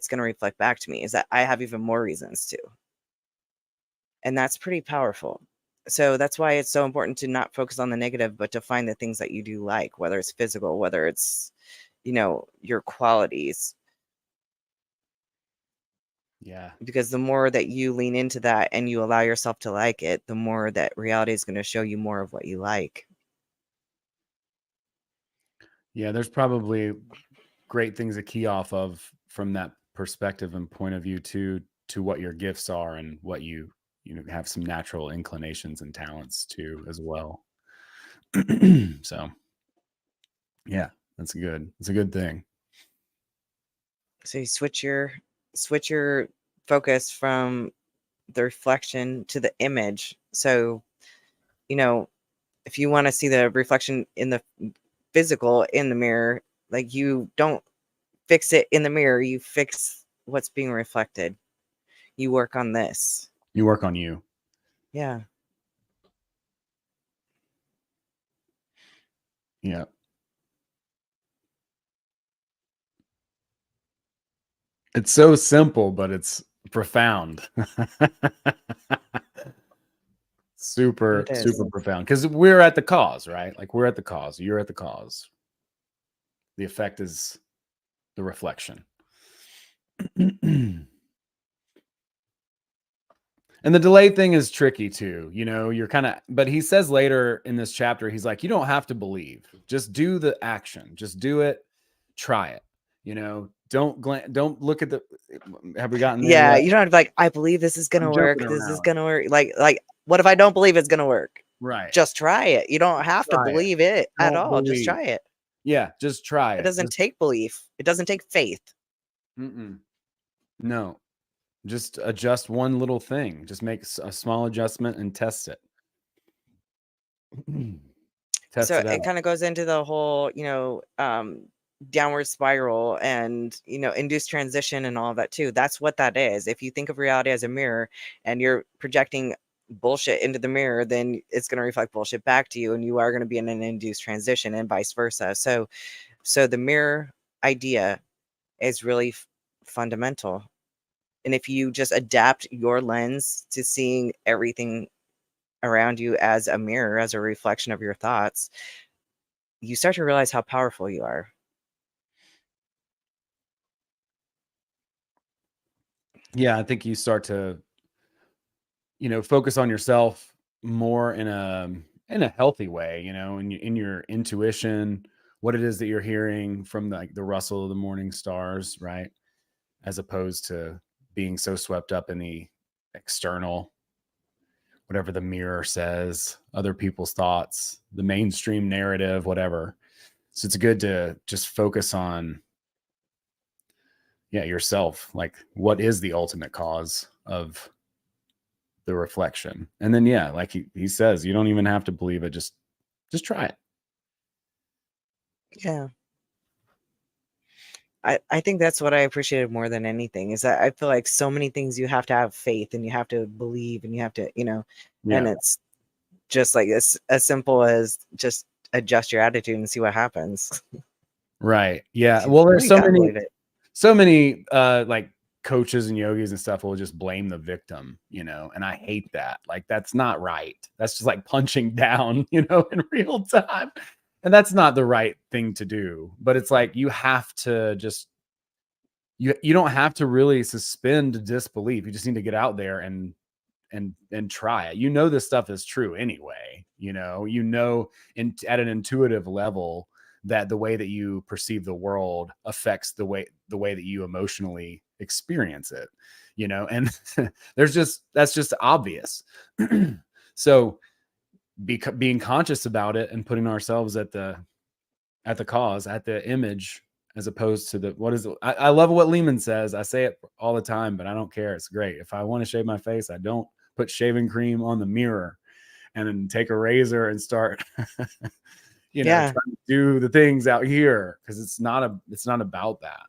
gonna reflect back to me, is that I have even more reasons to. And that's pretty powerful. So that's why it's so important to not focus on the negative, but to find the things that you do like, whether it's physical, whether it's, your qualities. Yeah. Because the more that you lean into that and you allow yourself to like it, the more that reality is going to show you more of what you like. Yeah, there's probably great things to key off of from that perspective and point of view to what your gifts are and what you have some natural inclinations and talents too as well. So yeah, that's good. It's a good thing. So you switch your focus from the reflection to the image. So, if you want to see the reflection in the physical in the mirror, like, you don't fix it in the mirror, you fix what's being reflected. You work on this. You work on you. Yeah. Yeah. It's so simple, but it's profound. Super profound, because we're at the cause, right? Like we're at the cause. You're at the cause. The effect is the reflection. And the delay thing is tricky too. You're kind of, but he says later in this chapter, he's like, you don't have to believe. Just do the action. Just do it. Try it. Don't look at the, have we gotten there? Yeah, you don't have to be like, I believe this is gonna work. This is gonna work. Like, what if I don't believe it's gonna work? Right. Just try it. You don't have to believe it at all. Just try it. Yeah, just try it. It doesn't take belief. It doesn't take faith. No. Just adjust one little thing. Just make a small adjustment and test it. So it kind of goes into the whole, downward spiral and, induced transition and all of that too. That's what that is. If you think of reality as a mirror and you're projecting bullshit into the mirror, then it's going to reflect bullshit back to you, and you are going to be in an induced transition, and vice versa. So the mirror idea is really fundamental. And if you just adapt your lens to seeing everything around you as a mirror, as a reflection of your thoughts, you start to realize how powerful you are. Yeah, I think you start to, focus on yourself more in a healthy way, in your intuition, what it is that you're hearing from the rustle of the morning stars, right? As opposed to being so swept up in the external, whatever the mirror says, other people's thoughts, the mainstream narrative, whatever. So it's good to just focus on, yourself. Like, what is the ultimate cause of the reflection? And then, like he says, you don't even have to believe it. Just try it. Yeah. I think that's what I appreciated more than anything, is that I feel like so many things you have to have faith and you have to believe and you have to, and it's just like as simple as just adjust your attitude and see what happens. Right. Yeah. Well, there's so many like coaches and yogis and stuff will just blame the victim, and I hate that. Like, that's not right. That's just like punching down, in real time. And that's not the right thing to do. But it's like, you have to just, you don't have to really suspend disbelief. You just need to get out there and try it. This stuff is true anyway. At an intuitive level that the way that you perceive the world affects the way that you emotionally experience it, and that's just obvious. So being conscious about it and putting ourselves at the cause, at the image, as opposed to I love what Lehman says. I say it all the time, but I don't care. It's great. If I want to shave my face, I don't put shaving cream on the mirror and then take a razor and start trying to do the things out here, because it's not about that.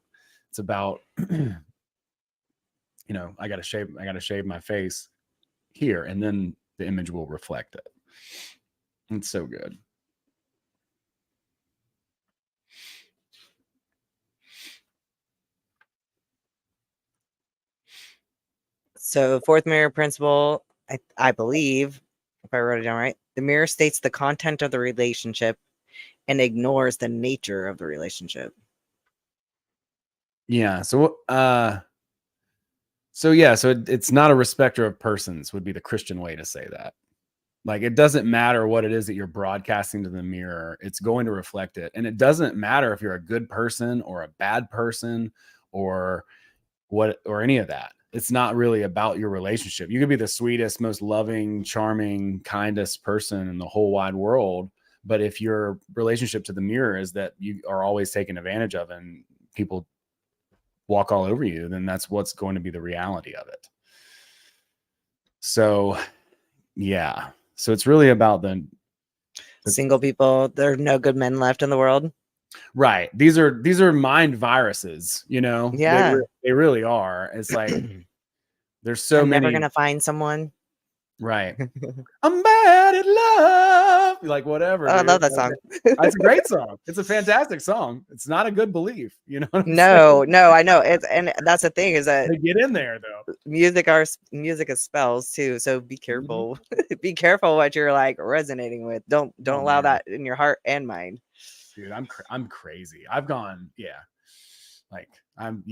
It's about I gotta shave my face here, and then the image will reflect it. It's so good. So, fourth mirror principle, I believe, if I wrote it down right, the mirror states the content of the relationship and ignores the nature of the relationship. Yeah. So it's not a respecter of persons would be the Christian way to say that. Like, it doesn't matter what it is that you're broadcasting to the mirror. It's going to reflect it. And it doesn't matter if you're a good person or a bad person or any of that. It's not really about your relationship. You could be the sweetest, most loving, charming, kindest person in the whole wide world. But if your relationship to the mirror is that you are always taken advantage of and people walk all over you, then that's what's going to be the reality of it. So, yeah. So it's really about the single people. There are no good men left in the world. Right. These are mind viruses, Yeah. They really are. It's like there's so I'm many. never gonna find someone. Right. I'm bad at love. Like, whatever. Oh, I love that song. It's a great song. It's a fantastic song. It's not a good belief. No, I know. And that's the thing, is that they get in there though. Music is spells too. So be careful. Mm-hmm. Be careful what you're like resonating with. Don't allow that in your heart and mind. Dude, I'm crazy. I've gone, like I'm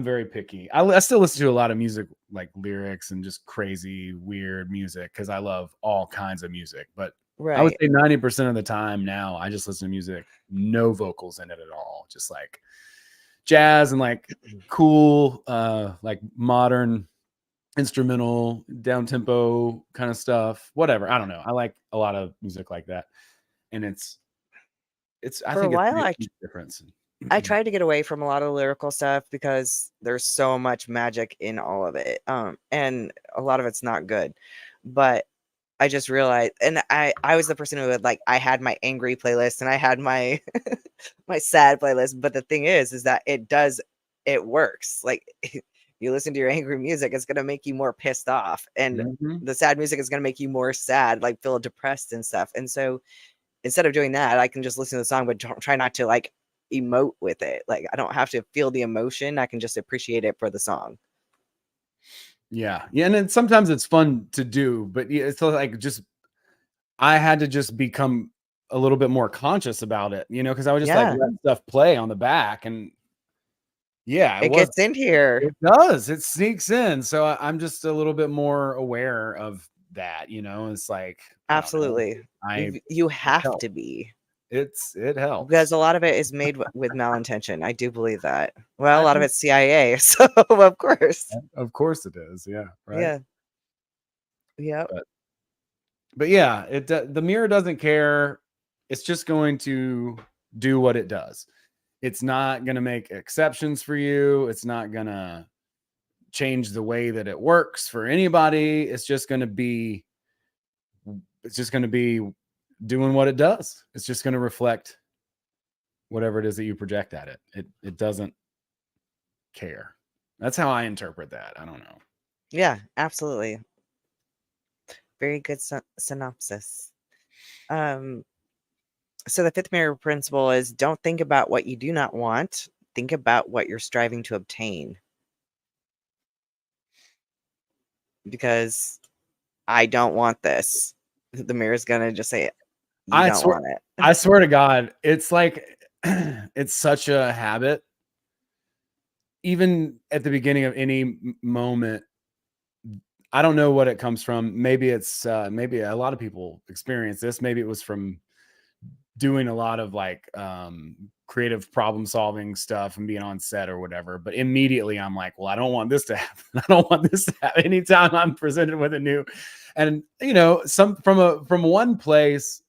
very picky. I still listen to a lot of music, like lyrics and just crazy, weird music, because I love all kinds of music. But I would say 90% of the time now, I just listen to music, no vocals in it at all. Just like jazz and like cool, like modern instrumental, down tempo kind of stuff. Whatever. I don't know. I like a lot of music like that, and I think it's a huge difference. I tried to get away from a lot of lyrical stuff because there's so much magic in all of it. And a lot of it's not good. But I just realized, and I was the person who would I had my angry playlist and I had my my sad playlist. But the thing is that it works. Like, you listen to your angry music, it's gonna make you more pissed off. And the sad music is gonna make you more sad, like feel depressed and stuff. And so instead of doing that, I can just listen to the song, but try not to emote with it. Like, I don't have to feel the emotion. I can just appreciate it for the song. Yeah. And then sometimes it's fun to do, but it's like, I had to just become a little bit more conscious about it, because I would just let stuff play on the back, and it gets in here. It does. It sneaks in. So I'm just a little bit more aware of that, it's like, absolutely. You have to be. It helps, because a lot of it is made with malintention. I do believe that. Well, a lot of it's CIA, so of course it is. Yeah. Right. Yeah. Yeah. But yeah, the mirror doesn't care. It's just going to do what it does. It's not going to make exceptions for you. It's not going to change the way that it works for anybody. It's just going to be doing what it does. It's just going to reflect whatever it is that you project at it. It doesn't care. That's how I interpret that. I don't know. Yeah, absolutely. Very good synopsis. So the fifth mirror principle is don't think about what you do not want. Think about what you're striving to obtain. Because I don't want this. The mirror's going to just say, you don't want it. I swear to God, it's like, it's such a habit. Even at the beginning of any moment, I don't know what it comes from. Maybe it's, maybe a lot of people experience this. Maybe it was from doing a lot of like creative problem solving stuff and being on set or whatever. But immediately I'm like, well, I don't want this to happen. I don't want this to happen. Anytime I'm presented with a new, and you know, from one place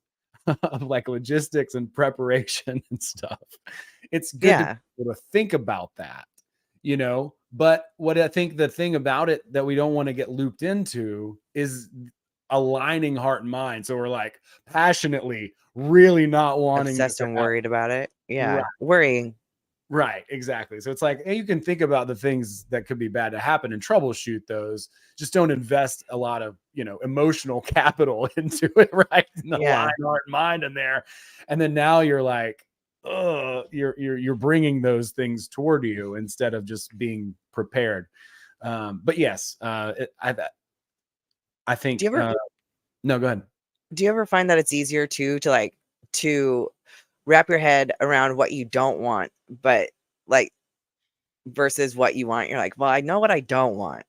of like logistics and preparation and stuff, it's good to be able to think about that, you know. But what I think the thing about it that we don't want to get looped into is aligning heart and mind. So we're like passionately really not wanting, obsessed and worried about it. Yeah. Worrying. Right. Exactly. So it's like, hey, you can think about the things that could be bad to happen and troubleshoot those. Just don't invest a lot of, you know, emotional capital into it. Right. And the line, heart, and mind in there. And then now you're like, you're bringing those things toward you instead of just being prepared. But yes, I think, no, go ahead. Do you ever find that it's easier to wrap your head around what you don't want, but like versus what you want? You're like, well, I know what I don't want.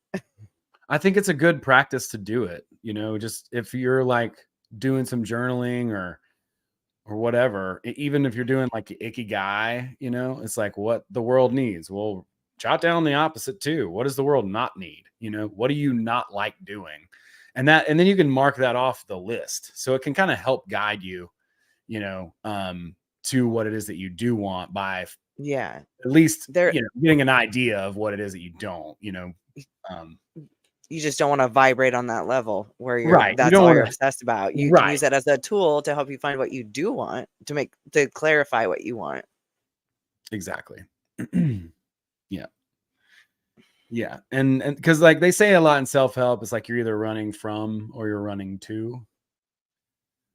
I think it's a good practice to do it. You know, just if you're like doing some journaling or whatever, even if you're doing like the ikigai, you know, it's like what the world needs. Well, jot down the opposite too. What does the world not need? You know, what do you not like doing? And then you can mark that off the list. So it can kind of help guide you, you know, to what it is that you do want by at least getting an idea of what it is that you don't, you know. You just don't want to vibrate on that level where you're that's all you're obsessed about. You can use it as a tool to help you find what you do want, to clarify what you want. Exactly. Yeah. And because like they say a lot in self-help, it's like you're either running from or you're running to.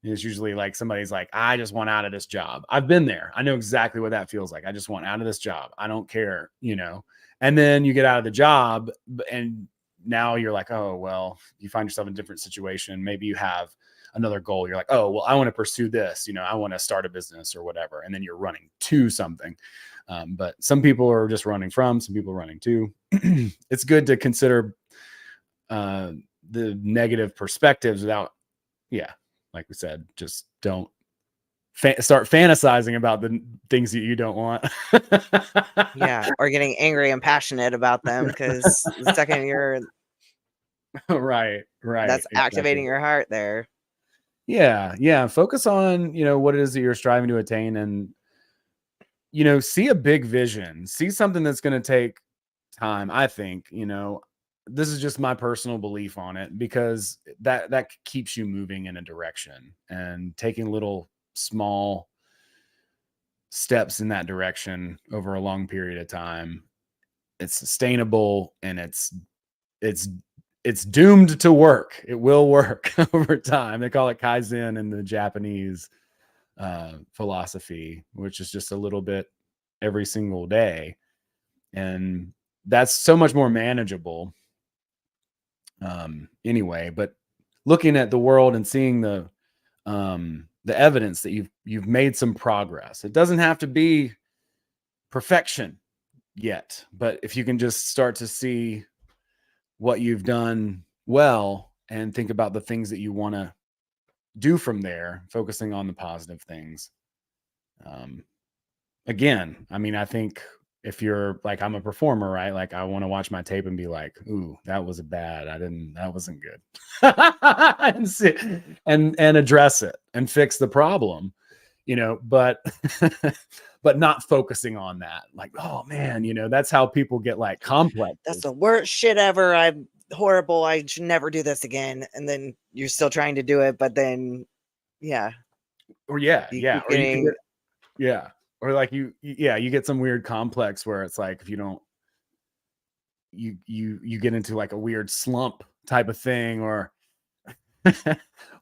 And it's usually like somebody's like, I just want out of this job. I've been there. I know exactly what that feels like. I just want out of this job. I don't care, you know. And then you get out of the job and now you're like, oh, well, you find yourself in a different situation. Maybe you have another goal. You're like, oh, well, I want to pursue this. You know, I want to start a business or whatever. And then you're running to something. But some people are just running from, some people are running to. It's good to consider the negative perspectives without, like we said, just don't start fantasizing about the things that you don't want. Or getting angry and passionate about them, because the second you're right, that's activating your heart there. Focus on, you know, what it is that you're striving to attain, and you know, see a big vision, see something that's going to take time. I think, you know, this is just my personal belief on it, because that keeps you moving in a direction, and taking little small steps in that direction over a long period of time, it's sustainable, and it's doomed to work. It will work over time. They call it Kaizen in the Japanese philosophy, which is just a little bit every single day. And that's so much more manageable anyway. But looking at the world and seeing the evidence that you've made some progress. It doesn't have to be perfection yet, but if you can just start to see what you've done well and think about the things that you want to do from there, focusing on the positive things. Again, I mean, I think if you're like, I'm a performer, right? Like I want to watch my tape and be like, ooh, that was that wasn't good. and address it and fix the problem. but but not focusing on that. Like, oh man, that's how people get like complex. That's the worst shit ever. I'm horrible. I should never do this again. And then you're still trying to do it, but then Or or like you get some weird complex where it's like if you don't you get into like a weird slump type of thing, or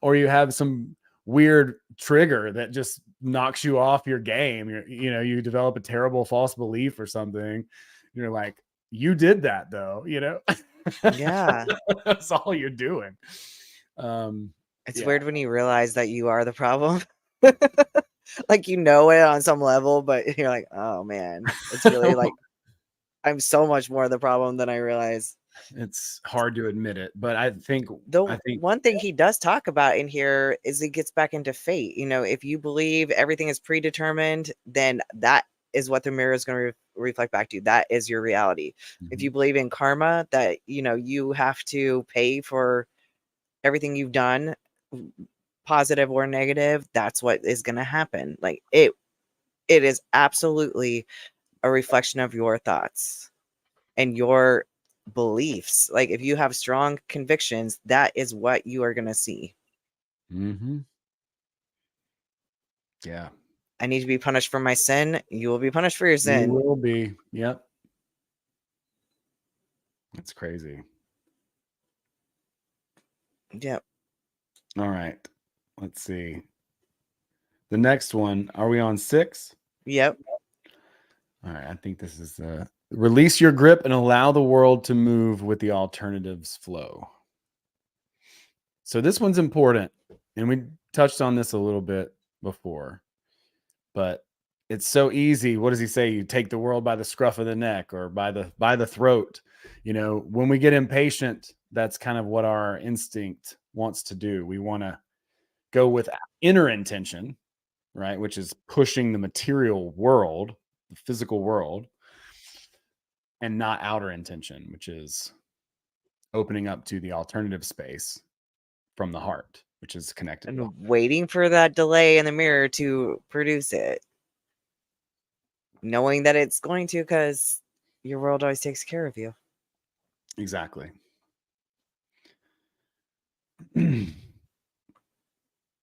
or you have some weird trigger that just knocks you off your game. You develop a terrible false belief or something. You're like, you did that though, Yeah. That's all you're doing. It's weird when you realize that you are the problem. Like, it on some level, but you're like, oh man, it's really like I'm so much more the problem than I realize. It's hard to admit it, but I think one thing he does talk about in here is he gets back into fate. If you believe everything is predetermined, then that is what the mirror is going to reflect back to you. That is your reality. Mm-hmm. If you believe in karma, that you have to pay for everything you've done, positive or negative, that's what is going to happen. Like it is absolutely a reflection of your thoughts and your beliefs. Like if you have strong convictions, that is what you are going to see. Mm-hmm. Yeah. I need to be punished for my sin. You will be punished for your sin. You will be. Yep. That's crazy. Yep. All right. Let's see. The next one. Are we on 6? Yep. All right. I think this is release your grip and allow the world to move with the alternatives flow. So this one's important. And we touched on this a little bit before. But it's so easy. What does he say? You take the world by the scruff of the neck or by the throat. When we get impatient, that's kind of what our instinct wants to do. We want to go with inner intention, right? Which is pushing the material world, the physical world, and not outer intention, which is opening up to the alternative space from the heart, which is connected. And waiting for that delay in the mirror to produce it. Knowing that it's going to, because your world always takes care of you. Exactly.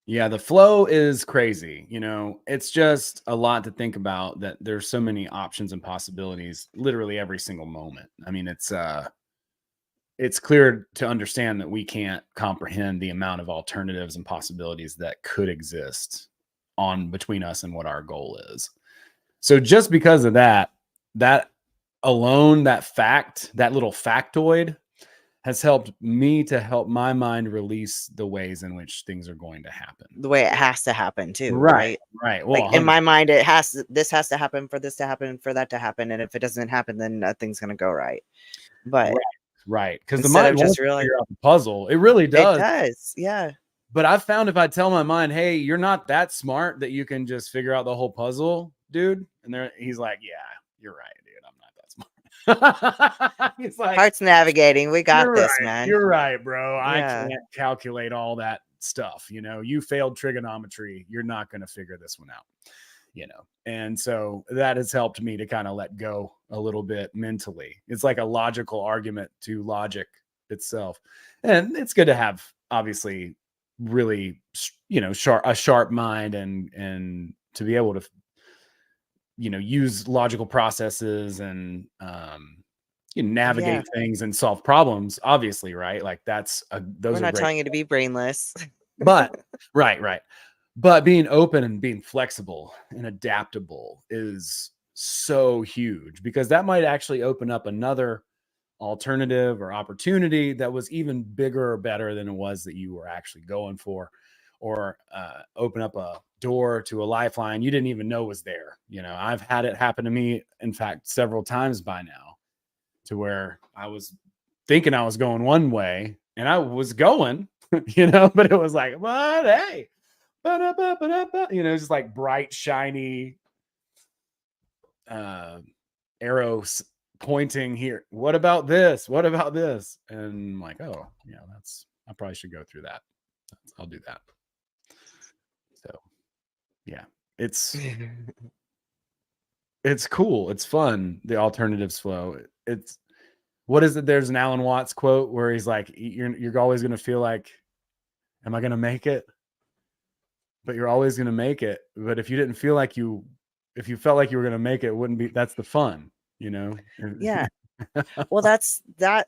Yeah, the flow is crazy. It's just a lot to think about, that there's so many options and possibilities literally every single moment. I mean, it's clear to understand that we can't comprehend the amount of alternatives and possibilities that could exist between us and what our goal is. So just because of that alone, that little factoid has helped me to help my mind release the ways in which things are going to happen. The way it has to happen too. Right. Well, like in my mind, this has to happen for this to happen, for that to happen. And if it doesn't happen, then nothing's going to go right. But right. Because the mind won't figure out the puzzle. It really does. It does. Yeah. But I've found if I tell my mind, hey, you're not that smart that you can just figure out the whole puzzle, dude. And he's like, yeah, you're right, dude. I'm not that smart. He's like, heart's navigating. We got this, man. You're right, bro. Yeah. I can't calculate all that stuff. You failed trigonometry. You're not going to figure this one out. And so that has helped me to kind of let go a little bit mentally. It's like a logical argument to logic itself. And it's good to have, obviously, really, a sharp mind and to be able to, use logical processes and, navigate things and solve problems, obviously, right? Like we're not telling you to be brainless. But right. But being open and being flexible and adaptable is so huge, because that might actually open up another alternative or opportunity that was even bigger or better than it was that you were actually going for, or open up a door to a lifeline you didn't even know was there. I've had it happen to me, in fact, several times by now, to where I was thinking I was going one way and I was going, but it was like, but hey, just like bright, shiny arrows pointing here. What about this? What about this? And I'm like, oh, yeah, I probably should go through that. I'll do that. So, yeah, it's cool. It's fun. The alternatives flow. It's what is it? There's an Alan Watts quote where he's like, "You're always going to feel like, am I going to make it?" But you're always going to make it. But if you didn't feel like if you felt like you were going to make it, it wouldn't be. That's the fun, you know. Yeah. Well, that's that.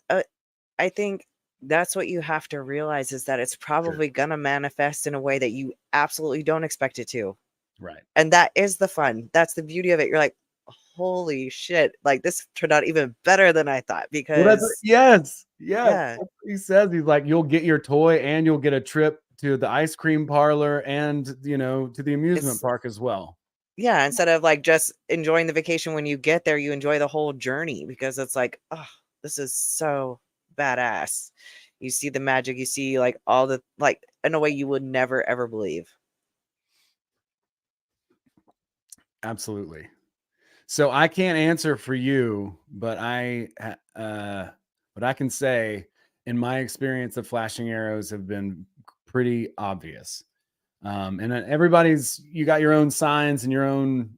I think that's what you have to realize is that it's probably going to manifest in a way that you absolutely don't expect it to. Right. And that is the fun. That's the beauty of it. You're like, holy shit. Like this turned out even better than I thought because yes. yeah. He says, he's like, you'll get your toy and you'll get a trip to the ice cream parlor and, to the amusement park as well. Yeah. Instead of like just enjoying the vacation when you get there, you enjoy the whole journey because it's like, oh, this is so badass. You see the magic, you see like all the, like in a way you would never ever believe. Absolutely. So I can't answer for you, but what I can say in my experience, the flashing arrows have been pretty obvious. And you got your own signs and your own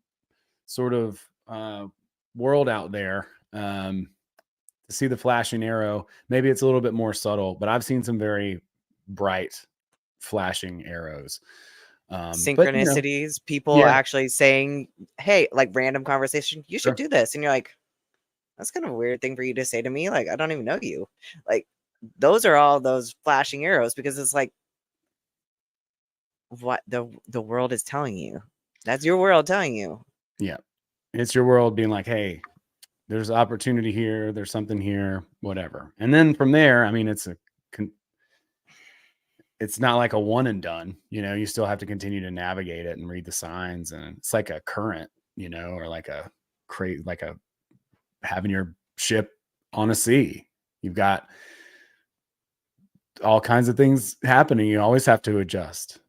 sort of world out there. To see the flashing arrow, maybe it's a little bit more subtle, but I've seen some very bright flashing arrows. Synchronicities, people actually saying, hey, like random conversation, you should do this. And you're like, that's kind of a weird thing for you to say to me. Like, I don't even know you. Like, those are all those flashing arrows because it's like what the world is telling you. That's your world telling you. Yeah. It's your world being like, hey, there's opportunity here. There's something here, whatever. And then from there, I mean, it's not like a one and done, you still have to continue to navigate it and read the signs. And it's like a current, or like having your ship on a sea. You've got all kinds of things happening. You always have to adjust,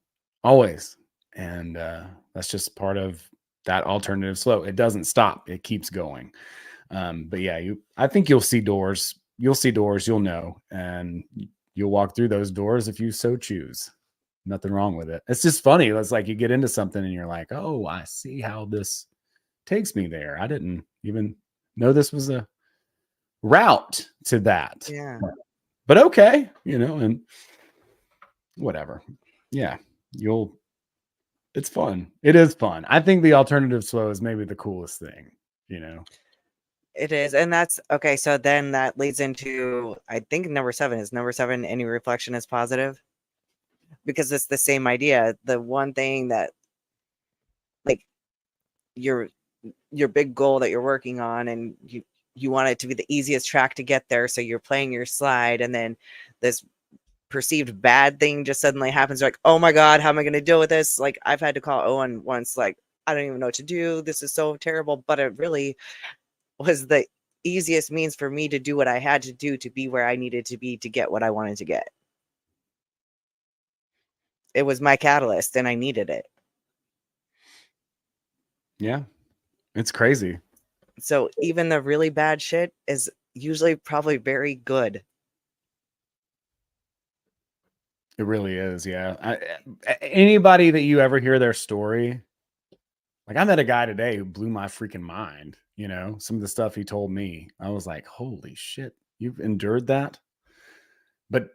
always. And that's just part of that alternative slope. It doesn't stop. It keeps going. But yeah, I think you'll see doors, you'll know, and you'll walk through those doors if you so choose. Nothing wrong with it. It's just funny. It's like you get into something and you're like, oh, I see how this takes me there. I didn't even know this was a route to that. Yeah. But okay, and whatever. Yeah, it's fun. It is fun. I think the alternative slow is maybe the coolest thing, It is. And that's okay. So then that leads into, I think number 7 is any reflection is positive, because it's the same idea. The one thing that like your big goal that you're working on, and you want it to be the easiest track to get there. So you're playing your slide, and then this perceived bad thing just suddenly happens. You're like, oh my God, how am I going to deal with this? Like I've had to call Owen once, like, I don't even know what to do. This is so terrible. But it really was the easiest means for me to do what I had to do to be where I needed to be to get what I wanted to get. It was my catalyst and I needed it. Yeah, it's crazy. So even the really bad shit is usually probably very good. It really is. Yeah. Anybody that you ever hear their story, like I met a guy today who blew my freaking mind. Some of the stuff he told me, I was like, holy shit, you've endured that. But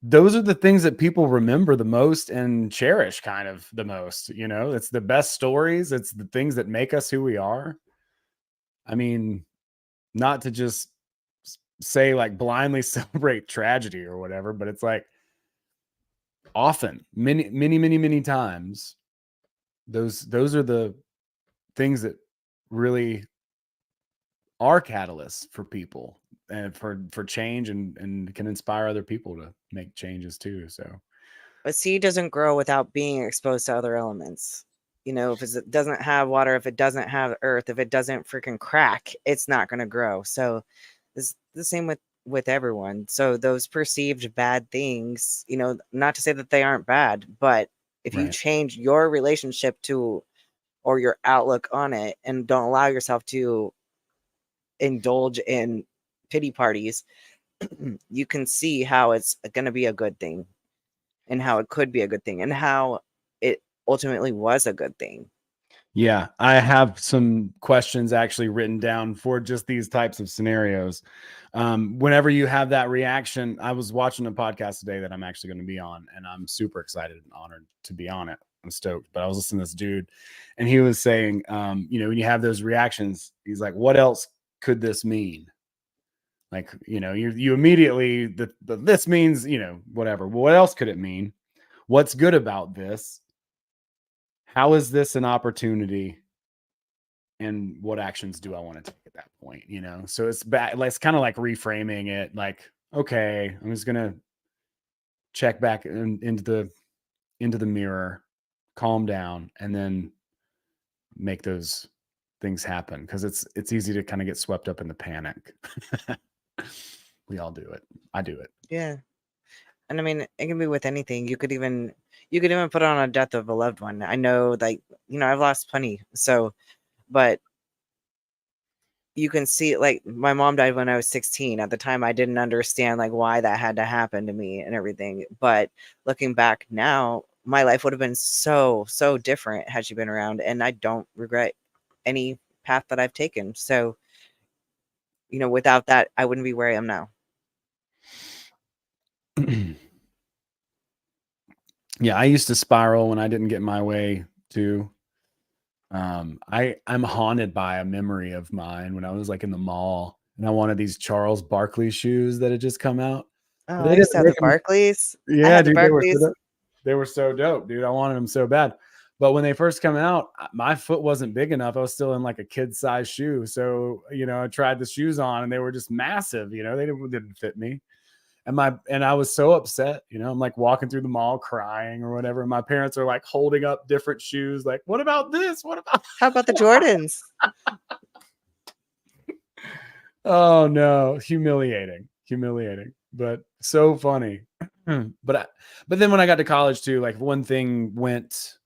those are the things that people remember the most and cherish kind of the most. It's the best stories. It's the things that make us who we are. I mean, not to just say like blindly celebrate tragedy or whatever, but it's like often, many times, those are the things that really are catalysts for people and for change and can inspire other people to make changes too. So a seed doesn't grow without being exposed to other elements. If it doesn't have water, if it doesn't have earth, if it doesn't freaking crack, it's not going to grow. So it's the same with everyone. So those perceived bad things, not to say that they aren't bad, but if you change your relationship to or your outlook on it and don't allow yourself to indulge in pity parties, you can see how it's going to be a good thing and how it could be a good thing and how it ultimately was a good thing. Yeah, I have some questions actually written down for just these types of scenarios. Whenever you have that reaction, I was watching a podcast today that I'm actually going to be on, and I'm super excited and honored to be on it. I'm stoked. But I was listening to this dude, and he was saying, when you have those reactions, he's like, "What else could this mean?" Like, you immediately this means, whatever. What else could it mean? What's good about this? How is this an opportunity? And what actions do I want to take at that point? So it's kind of like reframing it, like, okay, I'm just gonna check back into the mirror, calm down, and then make those things happen, because it's easy to kind of get swept up in the panic. We all do it. I do it. Yeah. And I mean, it can be with anything. You could even put on a death of a loved one. I know, like, I've lost plenty. So, but you can see, like, my mom died when I was 16. At the time, I didn't understand, like, why that had to happen to me and everything. But looking back now, my life would have been so, so different had she been around. And I don't regret any path that I've taken. So, without that, I wouldn't be where I am now. Yeah, I used to spiral when I didn't get my way too. I'm haunted by a memory of mine when I was like in the mall, and I wanted these Charles Barkley shoes that had just come out. Oh, But they I used didn't to have make the them. Barclays. I Yeah, had the dude, Barclays. they were so dope, dude. I wanted them so bad. But when they first come out, my foot wasn't big enough. I was still in like a kid size shoe. So, I tried the shoes on and they were just massive, they didn't fit me. And I was so upset, I'm like walking through the mall crying or whatever. And my parents are like holding up different shoes. Like, what about this? What about How about the Jordans? Oh no, humiliating, but so funny. But then when I got to college too, like one thing went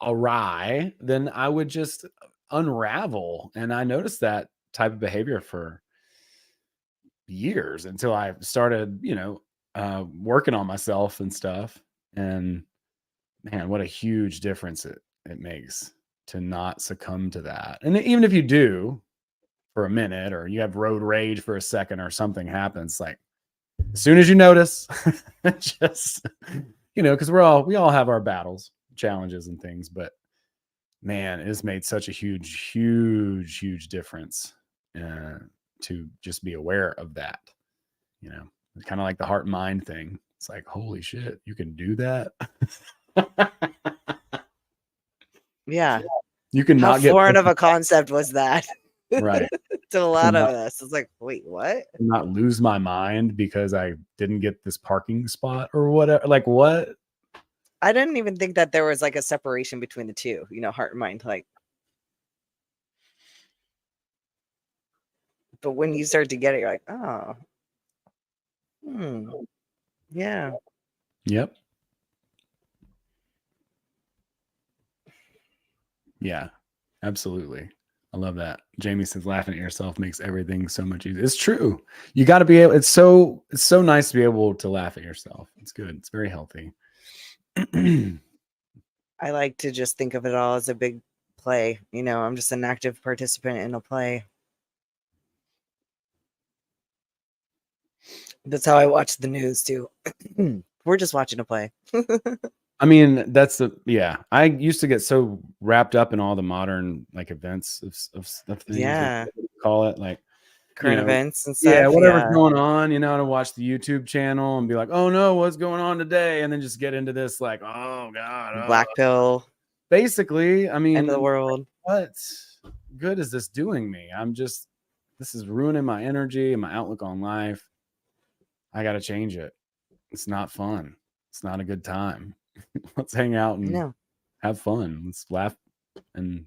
awry, then I would just unravel, and I noticed that type of behavior for years until I started, working on myself and stuff. And man, what a huge difference it makes to not succumb to that. And even if you do, for a minute, or you have road rage for a second, or something happens, like as soon as you notice, just because we all have our battles, challenges, and things. But man, it's made such a huge difference to just be aware of that. Kind of like the heart and mind thing. It's like, holy shit, you can do that. Yeah. You can How not get foreign of a concept was that? right. To a lot of us. It's like, wait, what? Not lose my mind because I didn't get this parking spot or whatever. Like, what? I didn't even think that there was like a separation between the two, heart and mind. Like, but when you start to get it, you're like, oh, yeah. Yep. Yeah, absolutely. I love that. Jamie says laughing at yourself makes everything so much easier. It's true. You got to be able, it's so nice to be able to laugh at yourself. It's good. It's very healthy. I like to just think of it all as a big play. I'm just an active participant in a play. That's how I watch the news too. We're just watching a play. I mean, I used to get so wrapped up in all the modern like events of things. Yeah. Call it like Current events and stuff. Yeah, whatever's going on, to watch the YouTube channel and be like, oh no, what's going on today? And then just get into this like, oh God. Black pill. Basically, I mean, end of the world. What good is this doing me? This is ruining my energy and my outlook on life. I got to change it. It's not fun. It's not a good time. Let's hang out and have fun. Let's laugh and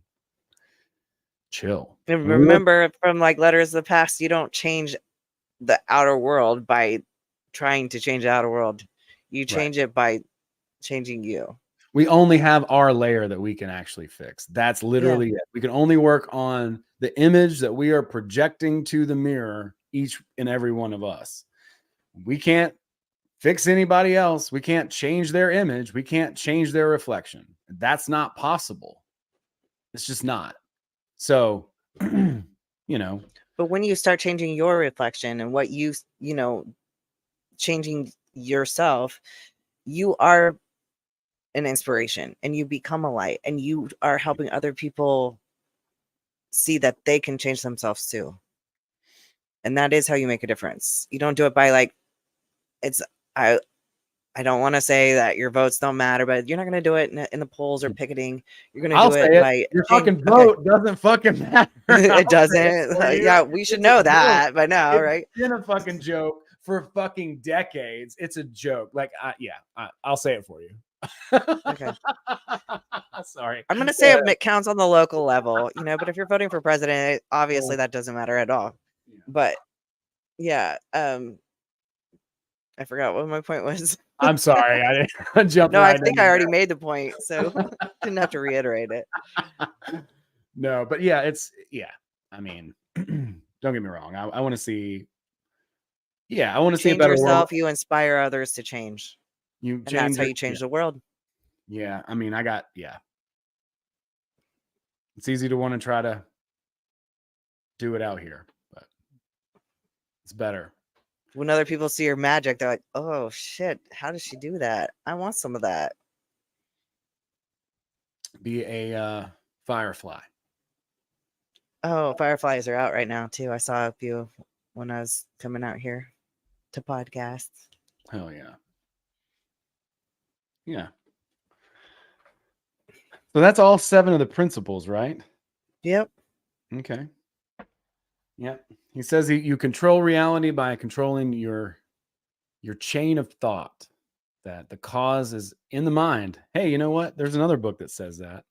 chill. And remember, from like Letters of the Past, you don't change the outer world by trying to change the outer world. You change it by changing you. We only have our layer that we can actually fix. That's literally it. We can only work on the image that we are projecting to the mirror, each and every one of us. We can't fix anybody else. We can't change their image. We can't change their reflection. That's not possible. It's just not. So, you know. But when you start changing your reflection and what you know, changing yourself, you are an inspiration and you become a light and you are helping other people see that they can change themselves too. And that is how you make a difference. You don't do it by like, I don't want to say that your votes don't matter, but you're not going to do it in the polls or picketing. You're going to do it by your fucking vote doesn't fucking matter. It doesn't. Yeah, we should know that by now, right? It's been a fucking joke for fucking decades. It's a joke. Like, I'll say it for you. Okay. Sorry. I'm going to say it counts on the local level, you know, but if you're voting for president, obviously that doesn't matter at all. Yeah. But yeah, I forgot what my point was. I'm sorry. I didn't jump. No, I think I already made the point, so didn't have to reiterate it. No, but yeah, I mean, don't get me wrong. I want to see. Yeah, I want to see a better yourself, world. you inspire others to change. And that's how you change the world. Yeah, I mean, it's easy to want to try to do it out here, but it's better. When other people see your magic, they're like, oh shit, how does she do that? I want some of that. Be a firefly. Oh, fireflies are out right now too. I saw a few when I was coming out here to podcasts. Hell yeah. Yeah. So that's all 7 of the principles, right? Yep. Okay. Yep. He says you control reality by controlling your chain of thought, that the cause is in the mind. Hey, you know what? There's another book that says that.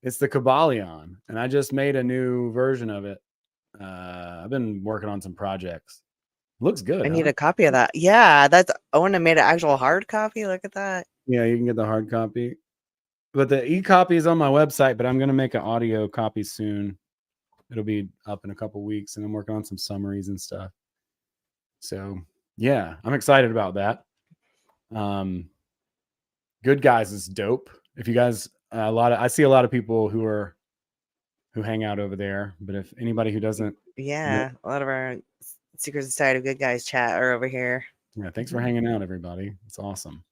It's the Kabbalion, and I just made a new version of it. I've been working on some projects. Looks good. I need a copy of that. Yeah, that's Owen made an actual hard copy. Look at that. Yeah, you can get the hard copy. But the e-copy is on my website, but I'm going to make an audio copy soon. It'll be up in a couple weeks, and I'm working on some summaries and stuff. So, yeah, I'm excited about that. Good Guys is dope. If you guys, I see a lot of people who hang out over there, but if anybody who doesn't, a lot of our Secret Society of Good Guys chat are over here. Yeah, thanks for hanging out, everybody. It's awesome.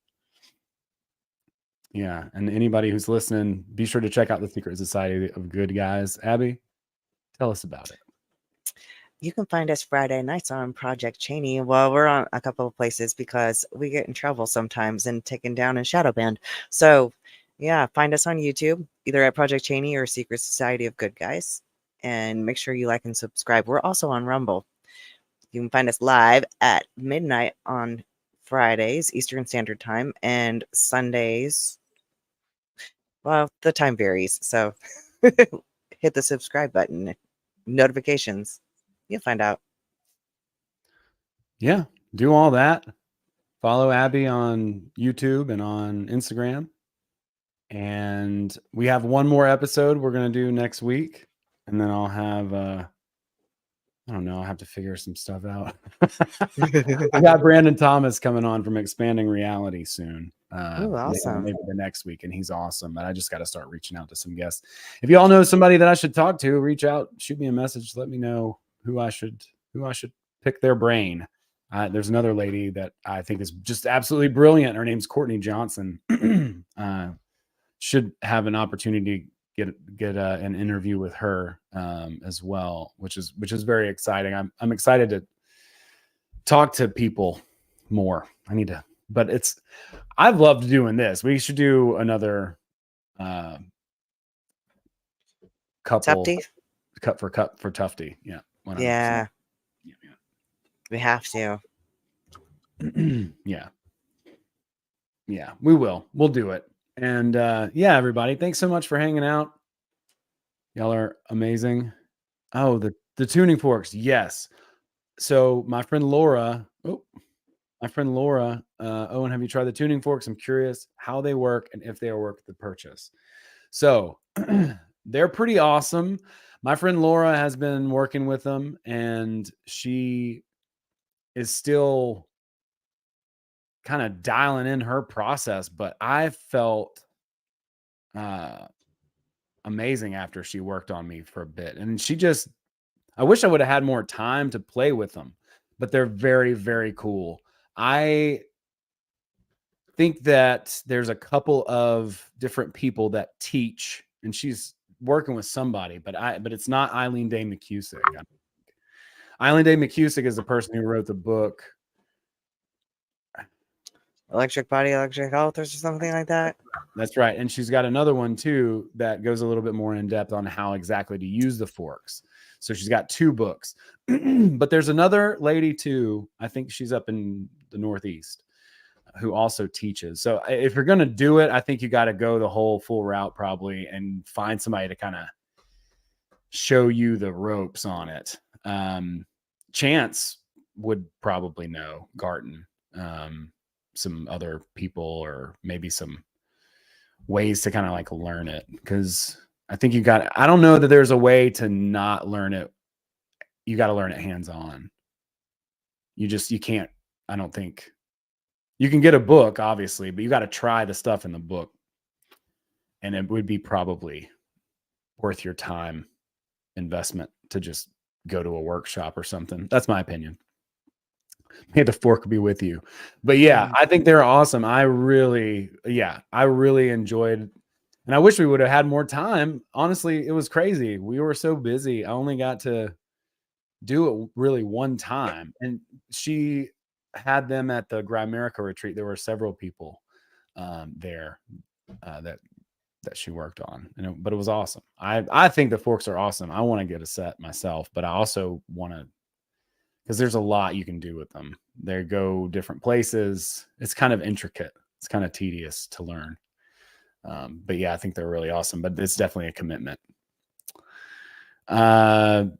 Yeah, and anybody who's listening, be sure to check out the Secret Society of Good Guys. Abby, tell us about it. You can find us Friday nights on Project Cheney. Well, we're on a couple of places because we get in trouble sometimes and taken down and shadow banned. So, yeah, find us on YouTube, either at Project Cheney or Secret Society of Good Guys. And make sure you like and subscribe. We're also on Rumble. You can find us live at midnight on Fridays, Eastern Standard Time, and Sundays. Well, the time varies. So hit the subscribe button, notifications. You'll find out. Yeah, do all that. Follow Abby on YouTube and on Instagram. And we have one more episode we're going to do next week. And then I'll have, I don't know, I'll have to figure some stuff out. I got Brandon Thomas coming on from Expanding Reality soon. Oh, awesome. Maybe the next week. And he's awesome. But I just got to start reaching out to some guests. If you all know somebody that I should talk to, reach out, shoot me a message. Let me know who I should pick their brain. There's another lady that I think is just absolutely brilliant. Her name's Courtney Johnson. Should have an opportunity to get an interview with her as well, which is very exciting. I'm excited to talk to people more. I've loved doing this. We should do another couple cut for Tufty. Yeah. 100%. Yeah. We have to. Yeah. Yeah, we will. We'll do it. And yeah, everybody, thanks so much for hanging out. Y'all are amazing. Oh, the tuning forks. Yes. So my friend Laura, Owen, have you tried the tuning forks? I'm curious how they work and if they are worth the purchase. So they're pretty awesome. My friend Laura has been working with them, and she is still kind of dialing in her process, but I felt amazing after she worked on me for a bit. And I wish I would have had more time to play with them, but they're very, very cool. I think that there's a couple of different people that teach, and she's working with somebody, but it's not Eileen Day McCusick. Eileen Day McCusick is the person who wrote the book Electric Body, Electric Health, or something like that. That's right. And she's got another one too that goes a little bit more in depth on how exactly to use the forks. So she's got 2 books. But there's another lady too, I think she's up in the Northeast, who also teaches. So if you're going to do it, I think you got to go the whole full route probably and find somebody to kind of show you the ropes on it. Chance would probably know Garton, some other people, or maybe some ways to kind of like learn it. Because I think I don't know that there's a way to not learn it. You got to learn it hands-on. You can't, I don't think. You can get a book, obviously, but you got to try the stuff in the book. And it would be probably worth your time investment to just go to a workshop or something. That's my opinion. May the fork be with you. But yeah, I think they're awesome. I really enjoyed, and I wish we would have had more time. Honestly, it was crazy. We were so busy. I only got to do it really one time. And she had them at the Grimerica retreat. There were several people there that she worked on, but it was awesome. I think the forks are awesome. I want to get a set myself, but I also want to, because there's a lot you can do with them. They go different places. It's kind of intricate. It's kind of tedious to learn. But yeah, I think they're really awesome, but it's definitely a commitment. But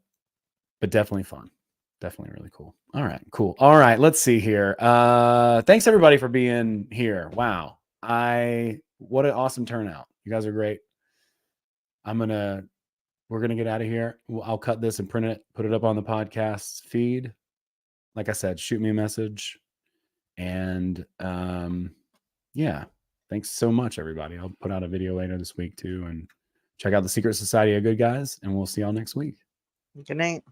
definitely fun. Definitely really cool. All right, cool. All right, let's see here. Thanks everybody for being here. Wow. What an awesome turnout. You guys are great. We're going to get out of here. I'll cut this and print it, put it up on the podcast feed. Like I said, shoot me a message. And yeah, thanks so much, everybody. I'll put out a video later this week too. And check out the Secret Society of Good Guys. And we'll see y'all next week. Good night.